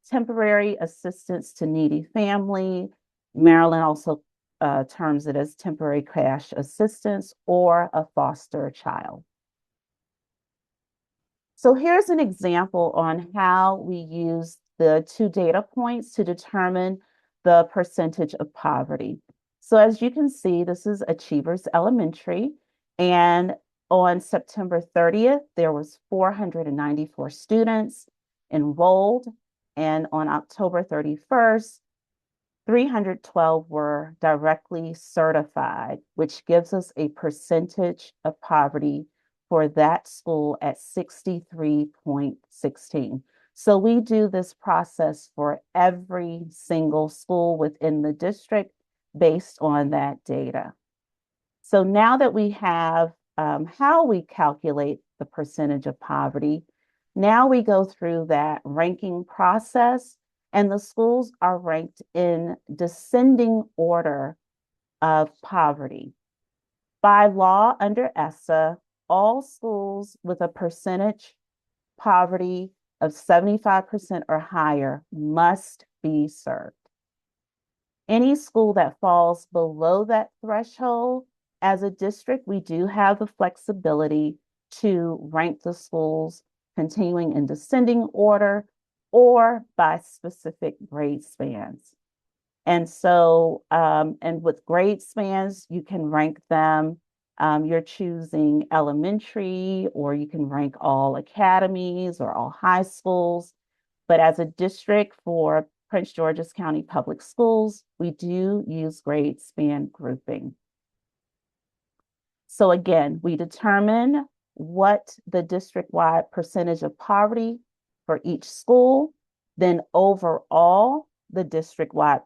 Temporary assistance to needy family. Maryland also terms it as temporary cash assistance, or a foster child. So here's an example on how we use the two data points to determine the percentage of poverty. So as you can see, this is Achievers Elementary, and on September 30th, there was 494 students enrolled, and on October 31st, 312 were directly certified, which gives us a percentage of poverty for that school at 63.16. So we do this process for every single school within the district based on that data. So now that we have how we calculate the percentage of poverty, now we go through that ranking process, and the schools are ranked in descending order of poverty. By law under ESSA, all schools with a percentage poverty of 75% or higher must be served. Any school that falls below that threshold, as a district, we do have the flexibility to rank the schools continuing in descending order or by specific grade spans. And so, and with grade spans, you can rank them. You're choosing elementary, or you can rank all academies or all high schools. But as a district for Prince George's County Public Schools, we do use grade span grouping. So again, we determine what the district-wide percentage of poverty for each school, then overall, the district-wide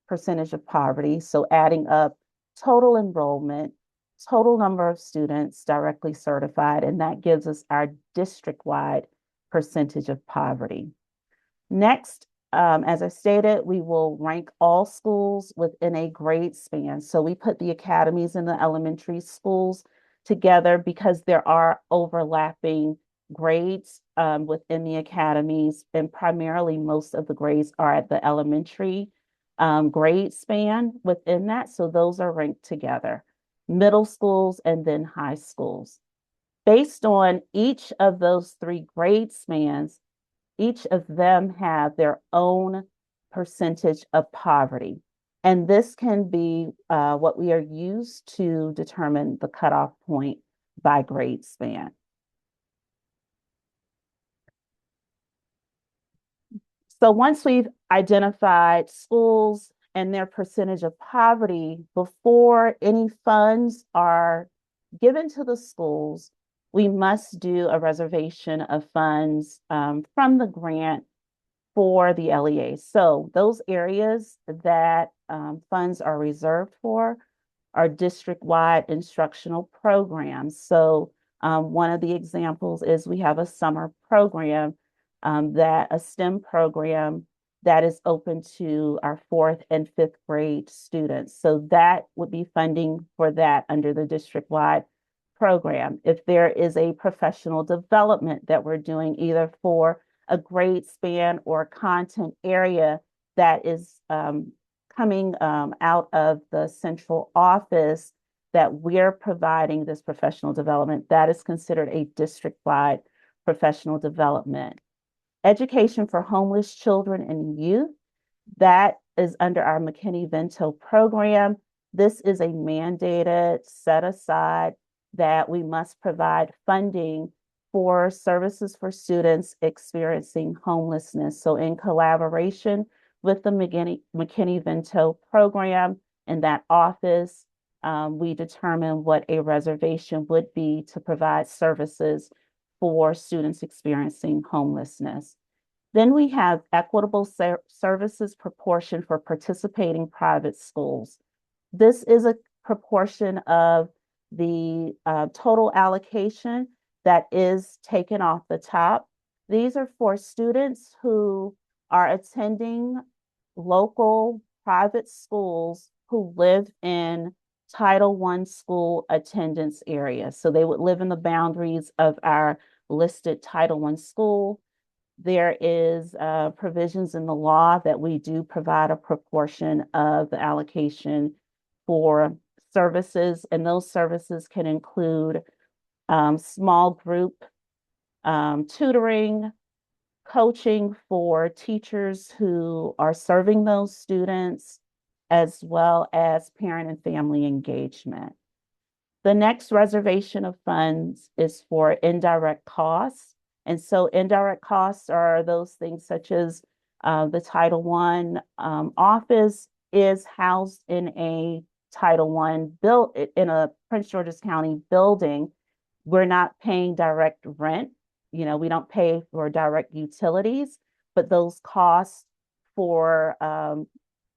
percentage of poverty. So adding up total enrollment, total number of students directly certified, and that gives us our district-wide percentage of poverty. Next, as I stated, we will rank all schools within a grade span. So we put the academies and the elementary schools together because there are overlapping grades within the academies, and primarily most of the grades are at the elementary grade span within that. So those are ranked together, middle schools and then high schools. Based on each of those three grade spans, each of them have their own percentage of poverty. And this can be what we are used to determine the cutoff point by grade span. So once we've identified schools and their percentage of poverty, before any funds are given to the schools, we must do a reservation of funds from the grant for the LEA. So those areas that funds are reserved for are district-wide instructional programs. So one of the examples is we have a summer program, a STEM program that is open to our 4th and 5th grade students. So that would be funding for that under the district-wide program. If there is a professional development that we're doing either for a grade span or content area that is coming out of the central office that we're providing this professional development, that is considered a district-wide professional development. Education for homeless children and youth, that is under our McKinney-Vento program. This is a mandated set aside that we must provide funding for services for students experiencing homelessness. So in collaboration with the McKinney-Vento program in that office, we determine what a reservation would be to provide services for students experiencing homelessness. Then we have equitable services proportion for participating private schools. This is a proportion of the total allocation that is taken off the top. These are for students who are attending local private schools who live in Title I school attendance areas. So they would live in the boundaries of our listed Title I school. There is provisions in the law that we do provide a proportion of the allocation for services, and those services can include small group tutoring, coaching for teachers who are serving those students, as well as parent and family engagement. The next reservation of funds is for indirect costs. And so indirect costs are those things such as the Title I office is housed in a Title I built in a Prince George's County building. We're not paying direct rent. You know, we don't pay for direct utilities, but those costs for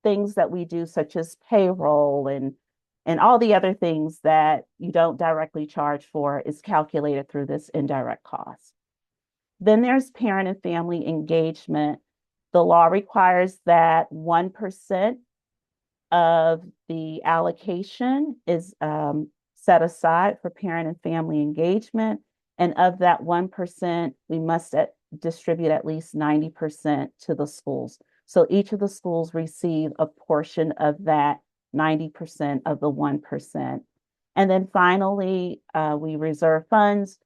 things that we do, such as payroll and all the other things that you don't directly charge for, is calculated through this indirect cost. Then there's parent and family engagement. The law requires that 1% of the allocation is set aside for parent and family engagement. And of that 1%, we must distribute at least 90% to the schools. So each of the schools receive a portion of that 90% of the 1%. And then finally, we reserve funds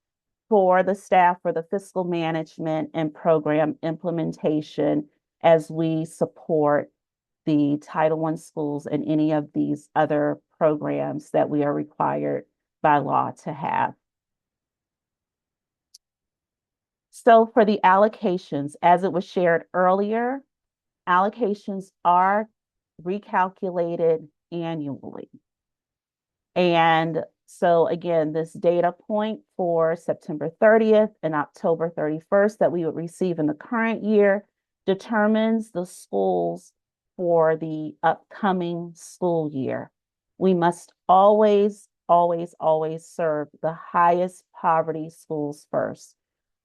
for the staff for the fiscal management and program implementation as we support the Title I schools and any of these other programs that we are required by law to have. So for the allocations, as it was shared earlier, allocations are recalculated annually. And so again, this data point for September 30th and October 31st that we would receive in the current year determines the schools for the upcoming school year. We must always, always, always serve the highest poverty schools first.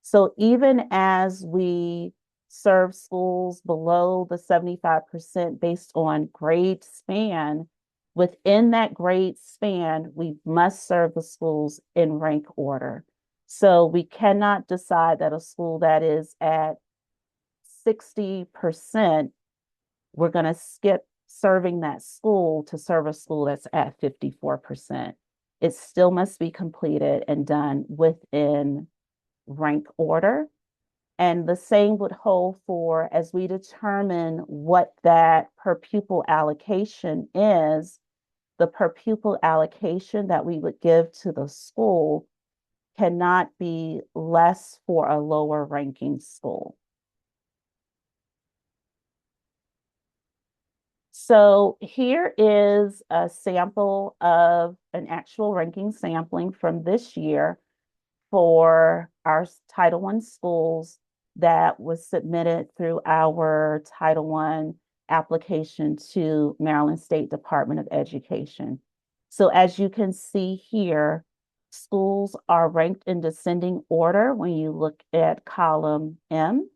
So even as we serve schools below the 75% based on grade span, within that grade span, we must serve the schools in rank order. So we cannot decide that a school that is at 60%, we're going to skip serving that school to serve a school that's at 54%. It still must be completed and done within rank order. And the same would hold for as we determine what that per pupil allocation is, the per pupil allocation that we would give to the school cannot be less for a lower ranking school. So here is a sample of an actual ranking sampling from this year for our Title I schools that was submitted through our Title I application to Maryland State Department of Education. So as you can see here, schools are ranked in descending order when you look at column M.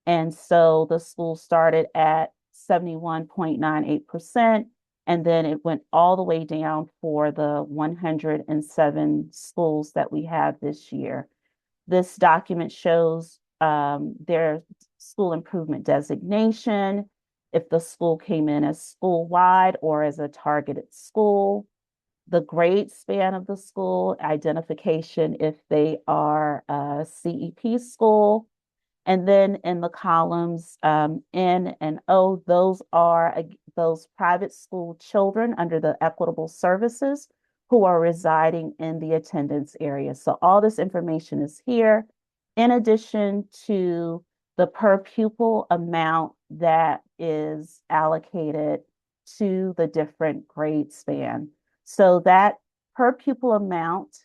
And so the school started at 71.98%, and then it went all the way down for the 107 schools that we have this year. This document shows their school improvement designation, if the school came in as school-wide or as a targeted school, the grade span of the school, identification if they are a CEP school, and then in the columns N and O, those are those private school children under the equitable services who are residing in the attendance area. So all this information is here, in addition to the per pupil amount that is allocated to the different grade span. So that per pupil amount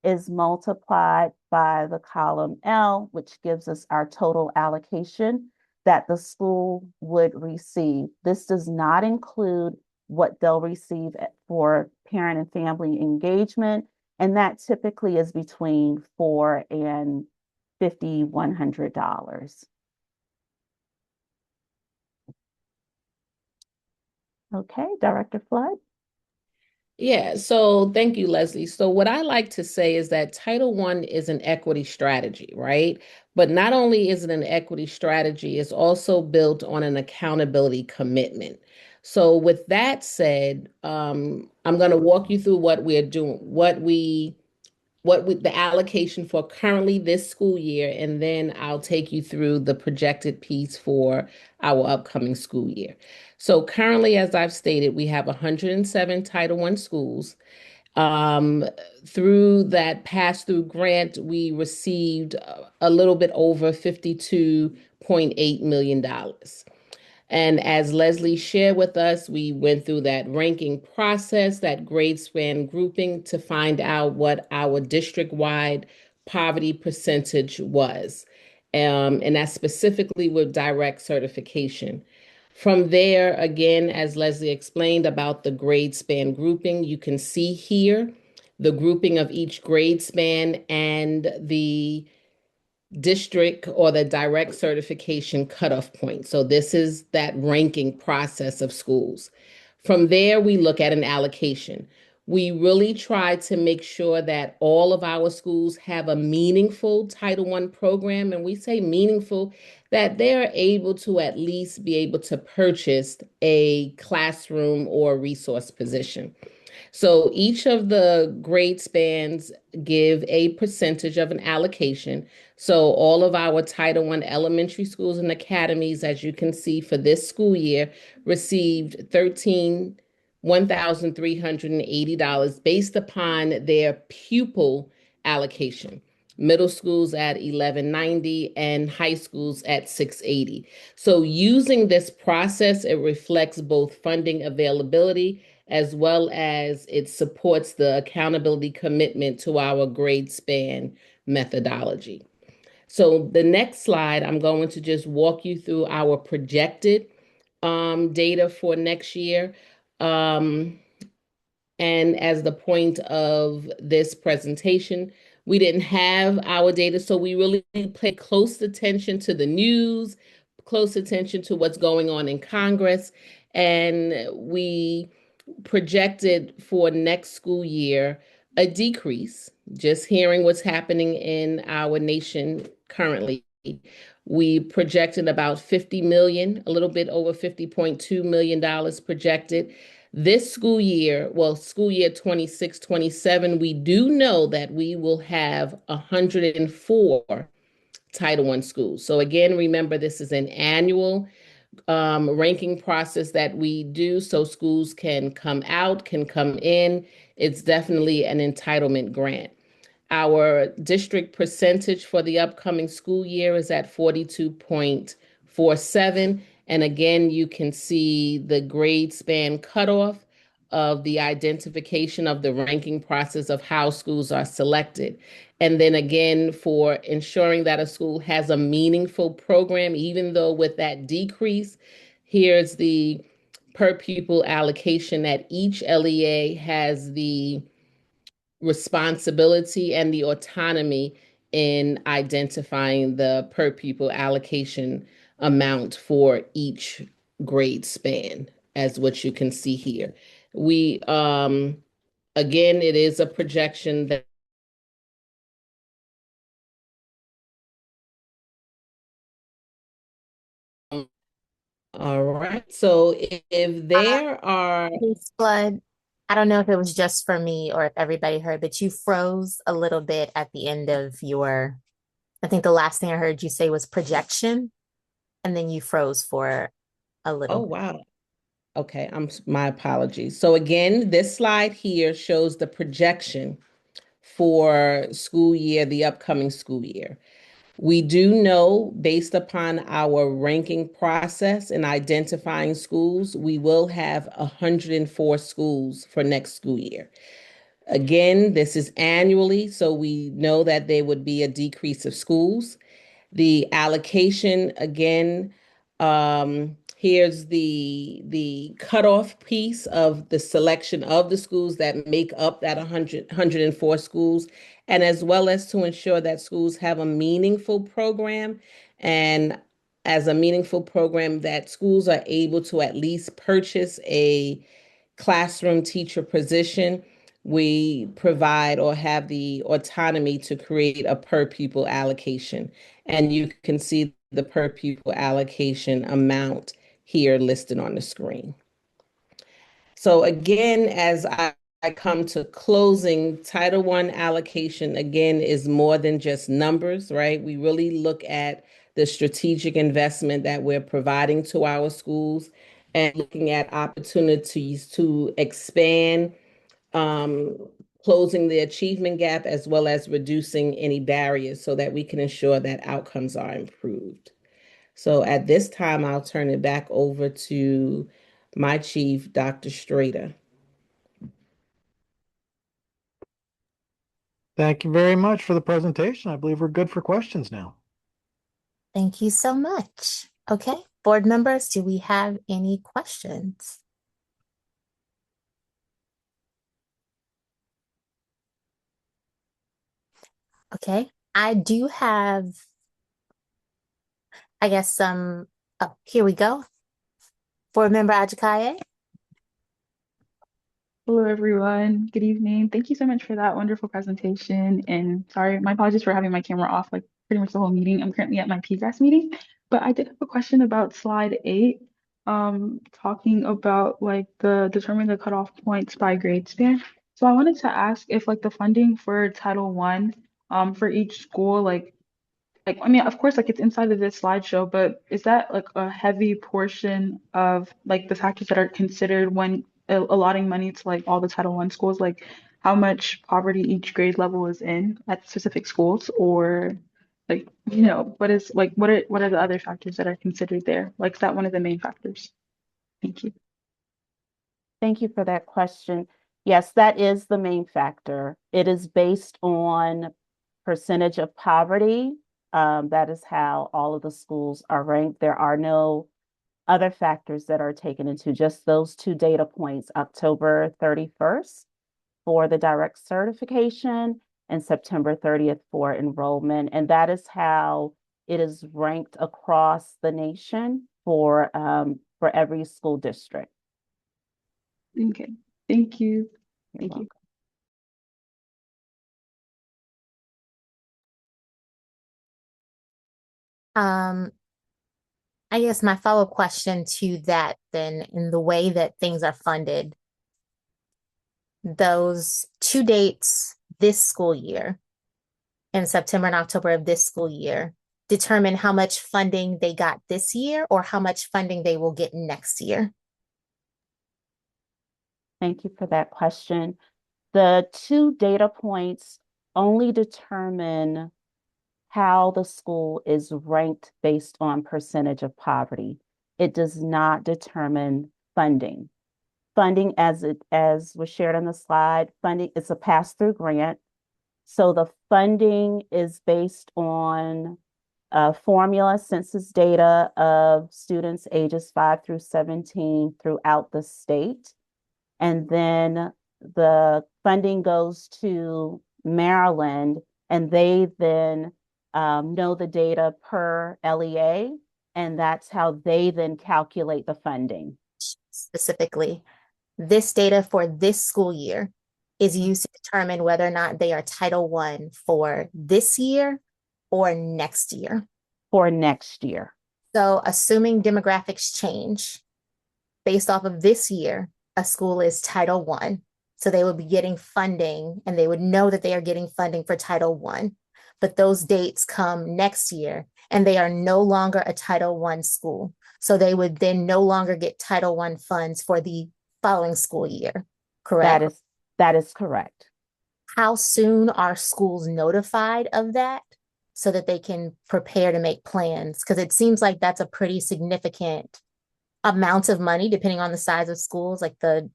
is multiplied by the column L, which gives us our total allocation that the school would receive. This does not include what they'll receive for parent and family engagement, and that typically is between $400 and $5,100. Okay, Director Flood. Yeah, so thank you, Leslie. So what I like to say is that Title I is an equity strategy, right? But not only is it an equity strategy, it's also built on an accountability commitment. So with that said, I'm going to walk you through what we're doing, the allocation for currently this school year, and then I'll take you through the projected piece for our upcoming school year. So currently, as I've stated, we have 107 Title I schools. Through that pass-through grant, we received a little bit over $52.8 million. And as Leslie shared with us, we went through that ranking process, that grade span grouping to find out what our district-wide poverty percentage was. And that specifically with direct certification. From there, again, as Leslie explained about the grade span grouping, you can see here the grouping of each grade span and the district or the direct certification cutoff point. So this is that ranking process of schools. From there, we look at an allocation. We really try to make sure that all of our schools have a meaningful Title I program. And we say meaningful, that they're able to at least be able to purchase a classroom or resource position. So each of the grade spans give a percentage of an allocation. So all of our Title I elementary schools and academies, as you can see for this school year, received $1,380 based upon their pupil allocation. Middle schools at 1190 and high schools at 680. So using this process, it reflects both funding availability as well as it supports the accountability commitment to our grade span methodology. So the next slide, I'm going to just walk you through our projected data for next year. And as the point of this presentation, we didn't have our data, so we really pay close attention to the news, close attention to what's going on in Congress, and we projected for next school year a decrease. Just hearing what's happening in our nation currently, we projected about 50 million, a little bit over $50.2 million projected. This school year, well, school year 26-27, we do know that we will have 104 Title I schools. So again, remember, this is an annual ranking process that we do so schools can come out, can come in. It's definitely an entitlement grant. Our district percentage for the upcoming school year is at 42.47. And again, you can see the grade span cutoff of the identification of the ranking process of how schools are selected. And then again, for ensuring that a school has a meaningful program, even though with that decrease, here's the per pupil allocation that each LEA has the responsibility and the autonomy in identifying the per pupil allocation amount for each grade span, as what you can see here. We, again, it is a projection that all right. So if there are Flood, I don't know if it was just for me or if everybody heard, but you froze a little bit at the end of your, I think the last thing I heard you say was projection, and then you froze for a oh, little. wow. Okay, my apologies. So again, this slide here shows the projection for school year, the upcoming school year. We do know, based upon our ranking process and identifying schools, we will have 104 schools for next school year. Again, this is annually, so we know that there would be a decrease of schools. The allocation, again, here's the cutoff piece of the selection of the schools that make up that 104 schools, and as well as to ensure that schools have a meaningful program, and as a meaningful program that schools are able to at least purchase a classroom teacher position. We provide or have the autonomy to create a per pupil allocation. And you can see the per pupil allocation amount here listed on the screen. So again, as I come to closing, Title I allocation, again, is more than just numbers, right? We really look at the strategic investment that we're providing to our schools and looking at opportunities to expand, closing the achievement gap, as well as reducing any barriers so that we can ensure that outcomes are improved. So at this time, I'll turn it back over to my chief, Dr. Strader. Thank you very much for the presentation. I believe we're good for questions now. Thank you so much. Okay, board members, do we have any questions? Okay, I do have, I guess, some, oh, here we go. Board member Ajakaye. Hello, everyone. Good evening. Thank you so much for that wonderful presentation. And sorry, my apologies for having my camera off like pretty much the whole meeting. I'm currently at my PGAS meeting, but I did have a question about slide 8, talking about like the determine the cutoff points by grade span. So I wanted to ask if like the funding for Title I, for each school, like I mean, of course, like it's inside of this slideshow, but is that like a heavy portion of like the factors that are considered when allotting money to like all the Title I schools, like how much poverty each grade level is in at specific schools, or like what are the other factors that are considered there? Like is that one of the main factors? Thank you. Thank you for that question. Yes, that is the main factor. It is based on percentage of poverty. That is how all of the schools are ranked. There are no other factors that are taken into just those two data points, October 31st for the direct certification and September 30th for enrollment. And that is how it is ranked across the nation for every school district. Okay. Thank you. You're Thank you. welcome. I guess my follow-up question to that then, in the way that things are funded, those two dates this school year, in September and October of this school year, determine how much funding they got this year or how much funding they will get next year? Thank you for that question. The two data points only determine how the school is ranked based on percentage of poverty. It does not determine funding. Funding, as was shared on the slide, funding is a pass-through grant. So the funding is based on formula census data of students ages 5 through 17 throughout the state. And then the funding goes to Maryland, and they then know the data per LEA, and that's how they then calculate the funding. Specifically, this data for this school year is used to determine whether or not they are Title I for this year or next year. For next year. So, assuming demographics change based off of this year, a school is Title I. So they would be getting funding and they would know that they are getting funding for Title I. But those dates come next year and they are no longer a Title I school. So they would then no longer get Title I funds for the following school year, correct? That is correct. How soon are schools notified of that so that they can prepare to make plans? Because it seems like that's a pretty significant amount of money depending on the size of schools. Like the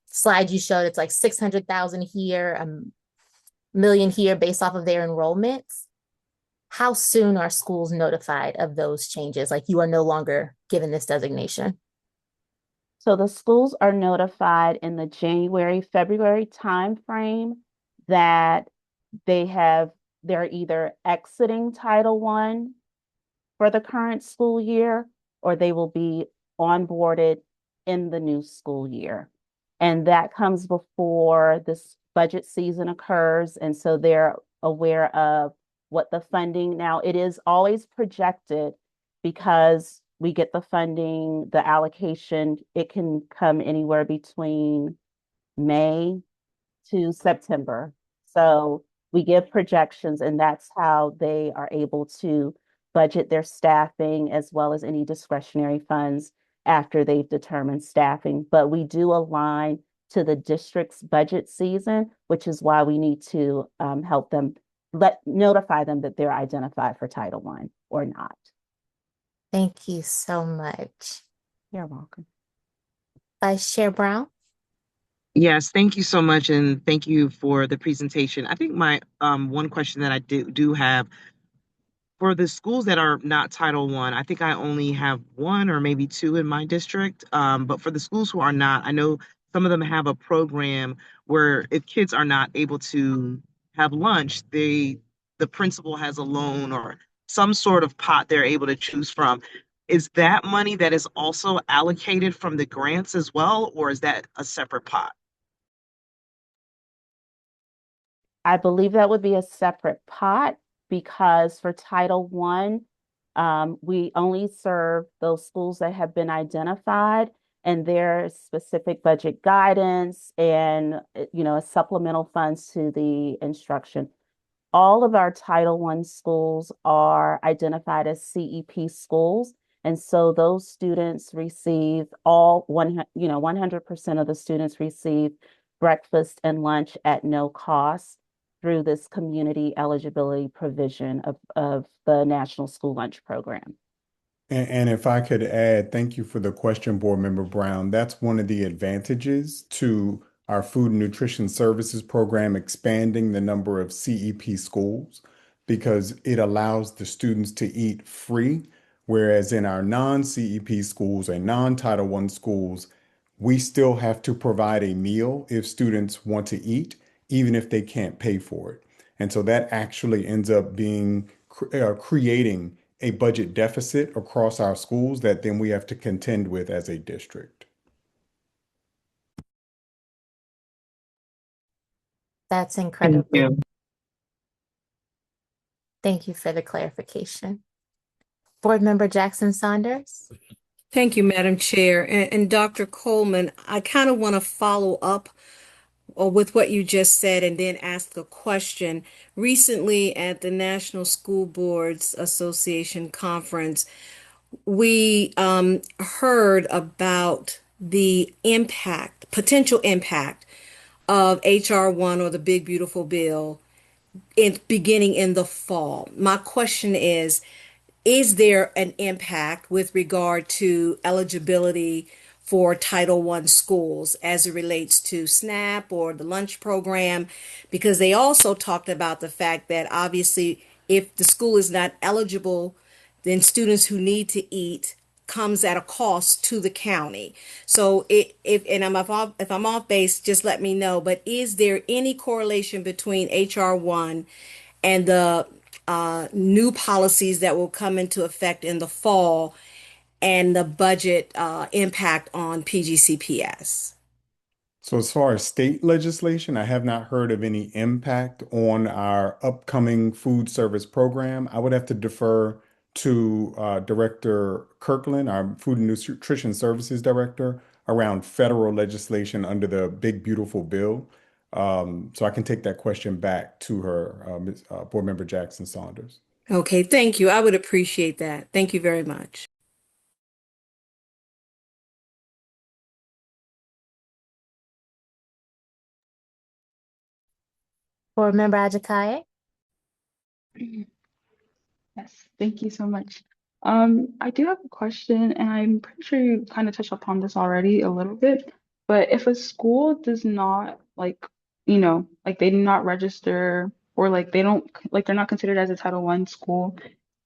slide you showed, it's like 600,000 here, a million here based off of their enrollments. How soon are schools notified of those changes? Like you are no longer given this designation. So the schools are notified in the January, February timeframe that they're either exiting Title I for the current school year, or they will be onboarded in the new school year. And that comes before this budget season occurs. And so they're aware of what the funding, now it is always projected because we get the funding, the allocation, it can come anywhere between May to September. So we give projections, and that's how they are able to budget their staffing as well as any discretionary funds after they've determined staffing. But we do align to the district's budget season, which is why we need to help them notify them that they're identified for Title I or not. Thank you so much. You're welcome. Vice Chair Brown? Yes, thank you so much, and thank you for the presentation. I think my one question that I do have for the schools that are not Title I, I think I only have one or maybe two in my district. But for the schools who are not, I know some of them have a program where if kids are not able to have lunch, the principal has a loan or some sort of pot they're able to choose from. Is that money that is also allocated from the grants as well, or is that a separate pot? I believe that would be a separate pot because for Title I, we only serve those schools that have been identified and there's specific budget guidance and supplemental funds to the instruction. All of our Title I schools are identified as CEP schools. And so those students receive 100% of the students receive breakfast and lunch at no cost through this community eligibility provision of the National School Lunch Program. And if I could add, thank you for the question, Board Member Brown. That's one of the advantages to our Food and Nutrition Services program expanding the number of CEP schools because it allows the students to eat free, whereas in our non-CEP schools and non-Title I schools, we still have to provide a meal if students want to eat, even if they can't pay for it. And so that actually ends up being creating a budget deficit across our schools that then we have to contend with as a district. That's Thank incredibly. you. Thank you for the clarification. Board Member Jackson Saunders. Thank you, Madam Chair. And Dr. Coleman, I kind of want to follow up with what you just said and then ask a question. Recently at the National School Boards Association conference, we heard about the potential impact of HR 1 or the Big Beautiful Bill beginning in the fall. My question is there an impact with regard to eligibility for Title I schools as it relates to SNAP or the lunch program? Because they also talked about the fact that obviously if the school is not eligible, then students who need to eat comes at a cost to the county. So if I'm off base, just let me know. But is there any correlation between HR 1 and the new policies that will come into effect in the fall and the budget impact on PGCPS? So as far as state legislation, I have not heard of any impact on our upcoming food service program. I would have to defer to Director Kirkland, our Food and Nutrition Services Director, around federal legislation under the Big Beautiful Bill. So I can take that question back to her, Board Member Jackson Saunders. Okay, thank you. I would appreciate that. Thank you very much. Board Member Ajakaye. Yes, thank you so much. I do have a question, and I'm pretty sure you kind of touched upon this already a little bit, but if a school does not like they do not register or like they don't like they're not considered as a Title I school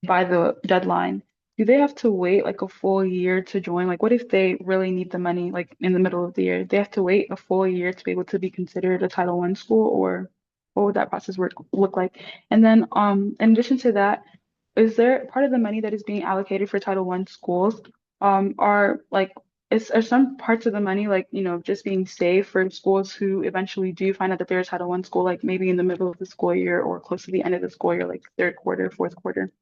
by the deadline, do they have to wait like a full year to join? Like, what if they really need the money like in the middle of the year? They have to wait a full year to be able to be considered a Title I school, or what would that process look like? And then, in addition to that, is there part of the money that is being allocated for Title I schools, are like are some parts of the money like, just being saved for schools who eventually do find out that they're a Title I school, like maybe in the middle of the school year or close to the end of the school year, like third quarter, fourth quarter?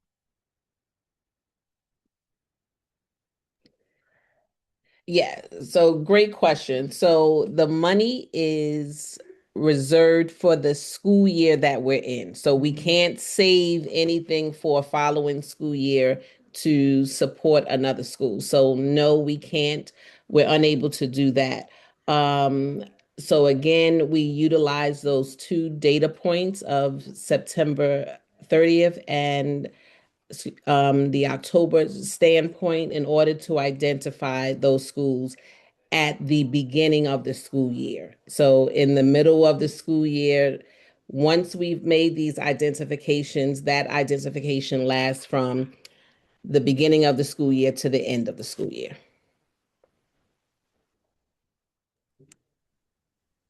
Yeah, so great question. So the money is reserved for the school year that we're in. So we can't save anything for a following school year to support another school. So no, we can't. We're unable to do that. So again, we utilize those two data points of September 30th and the October standpoint in order to identify those schools at the beginning of the school year. So in the middle of the school year, once we've made these identifications, that identification lasts from the beginning of the school year to the end of the school year.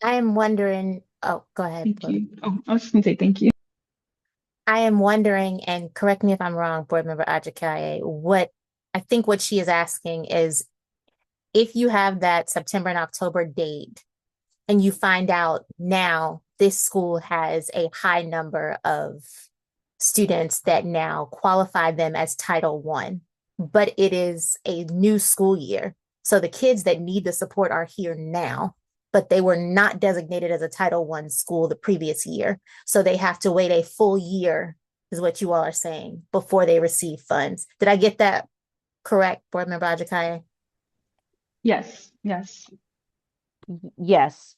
I am wondering, oh, go ahead. Thank you. Oh, I was just gonna say thank you. I am wondering, and correct me if I'm wrong, Board Member Ajakaye, what she is asking is if you have that September and October date and you find out now this school has a high number of students that now qualify them as Title I, but it is a new school year. So the kids that need the support are here now, but they were not designated as a Title I school the previous year. So they have to wait a full year, is what you all are saying, before they receive funds. Did I get that correct, Board Member Ajakaye? Yes, yes. Yes,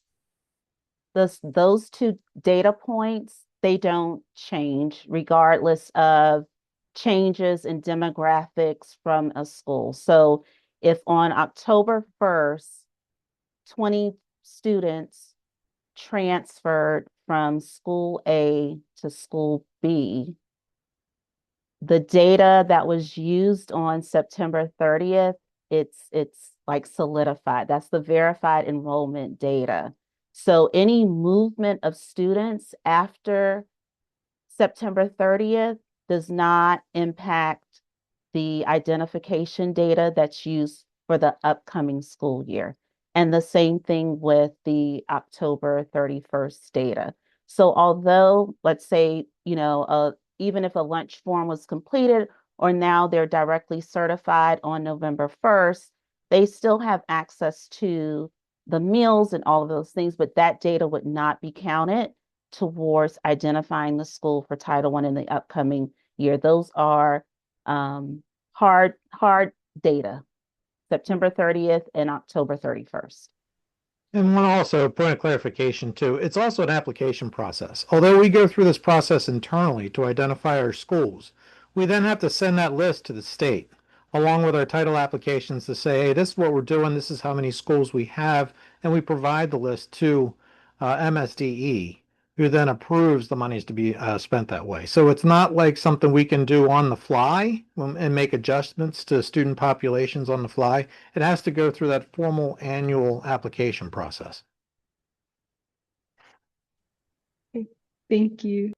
those two data points, they don't change regardless of changes in demographics from a school. So if on October 1st, 20 students transferred from school A to school B, the data that was used on September 30th, it's like solidified. That's the verified enrollment data. So any movement of students after September 30th does not impact the identification data that's used for the upcoming school year. And the same thing with the October 31st data. So although, let's say, even if a lunch form was completed or now they're directly certified on November 1st, they still have access to the meals and all of those things, but that data would not be counted towards identifying the school for Title I in the upcoming year. Those are hard data, September 30th and October 31st. And one also point of clarification too, it's also an application process. Although we go through this process internally to identify our schools, we then have to send that list to the state along with our title applications to say, hey, this is what we're doing, this is how many schools we have, and we provide the list to MSDE, who then approves the monies to be spent that way. So it's not like something we can do on the fly and make adjustments to student populations on the fly. It has to go through that formal annual application process. Okay, thank you.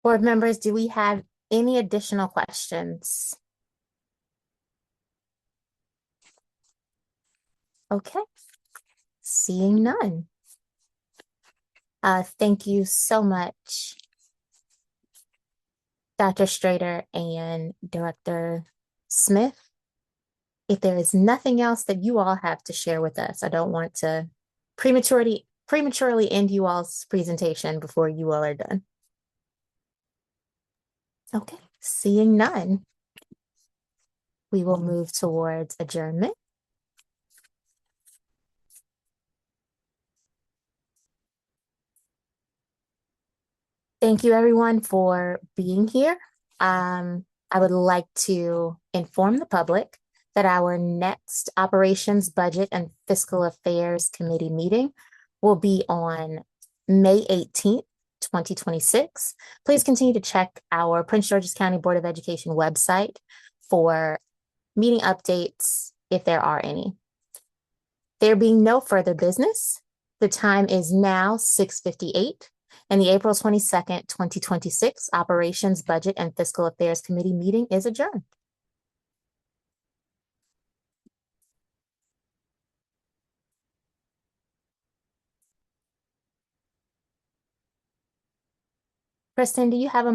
Board members, do we have any additional questions? Okay, seeing none. Thank you so much, Dr. Strader and Director Smith. If there is nothing else that you all have to share with us, I don't want to prematurely end you all's presentation before you all are done. Okay, seeing none, we will move towards adjournment. Thank you everyone for being here. I would like to inform the public that our next Operations, Budget, and Fiscal Affairs Committee meeting will be on May 18th, 2026. Please continue to check our Prince George's County Board of Education website for meeting updates if there are any. There being no further business, the time is now 6:58 and the April 22nd, 2026 Operations, Budget, and Fiscal Affairs Committee meeting is adjourned. Kristen, do you have a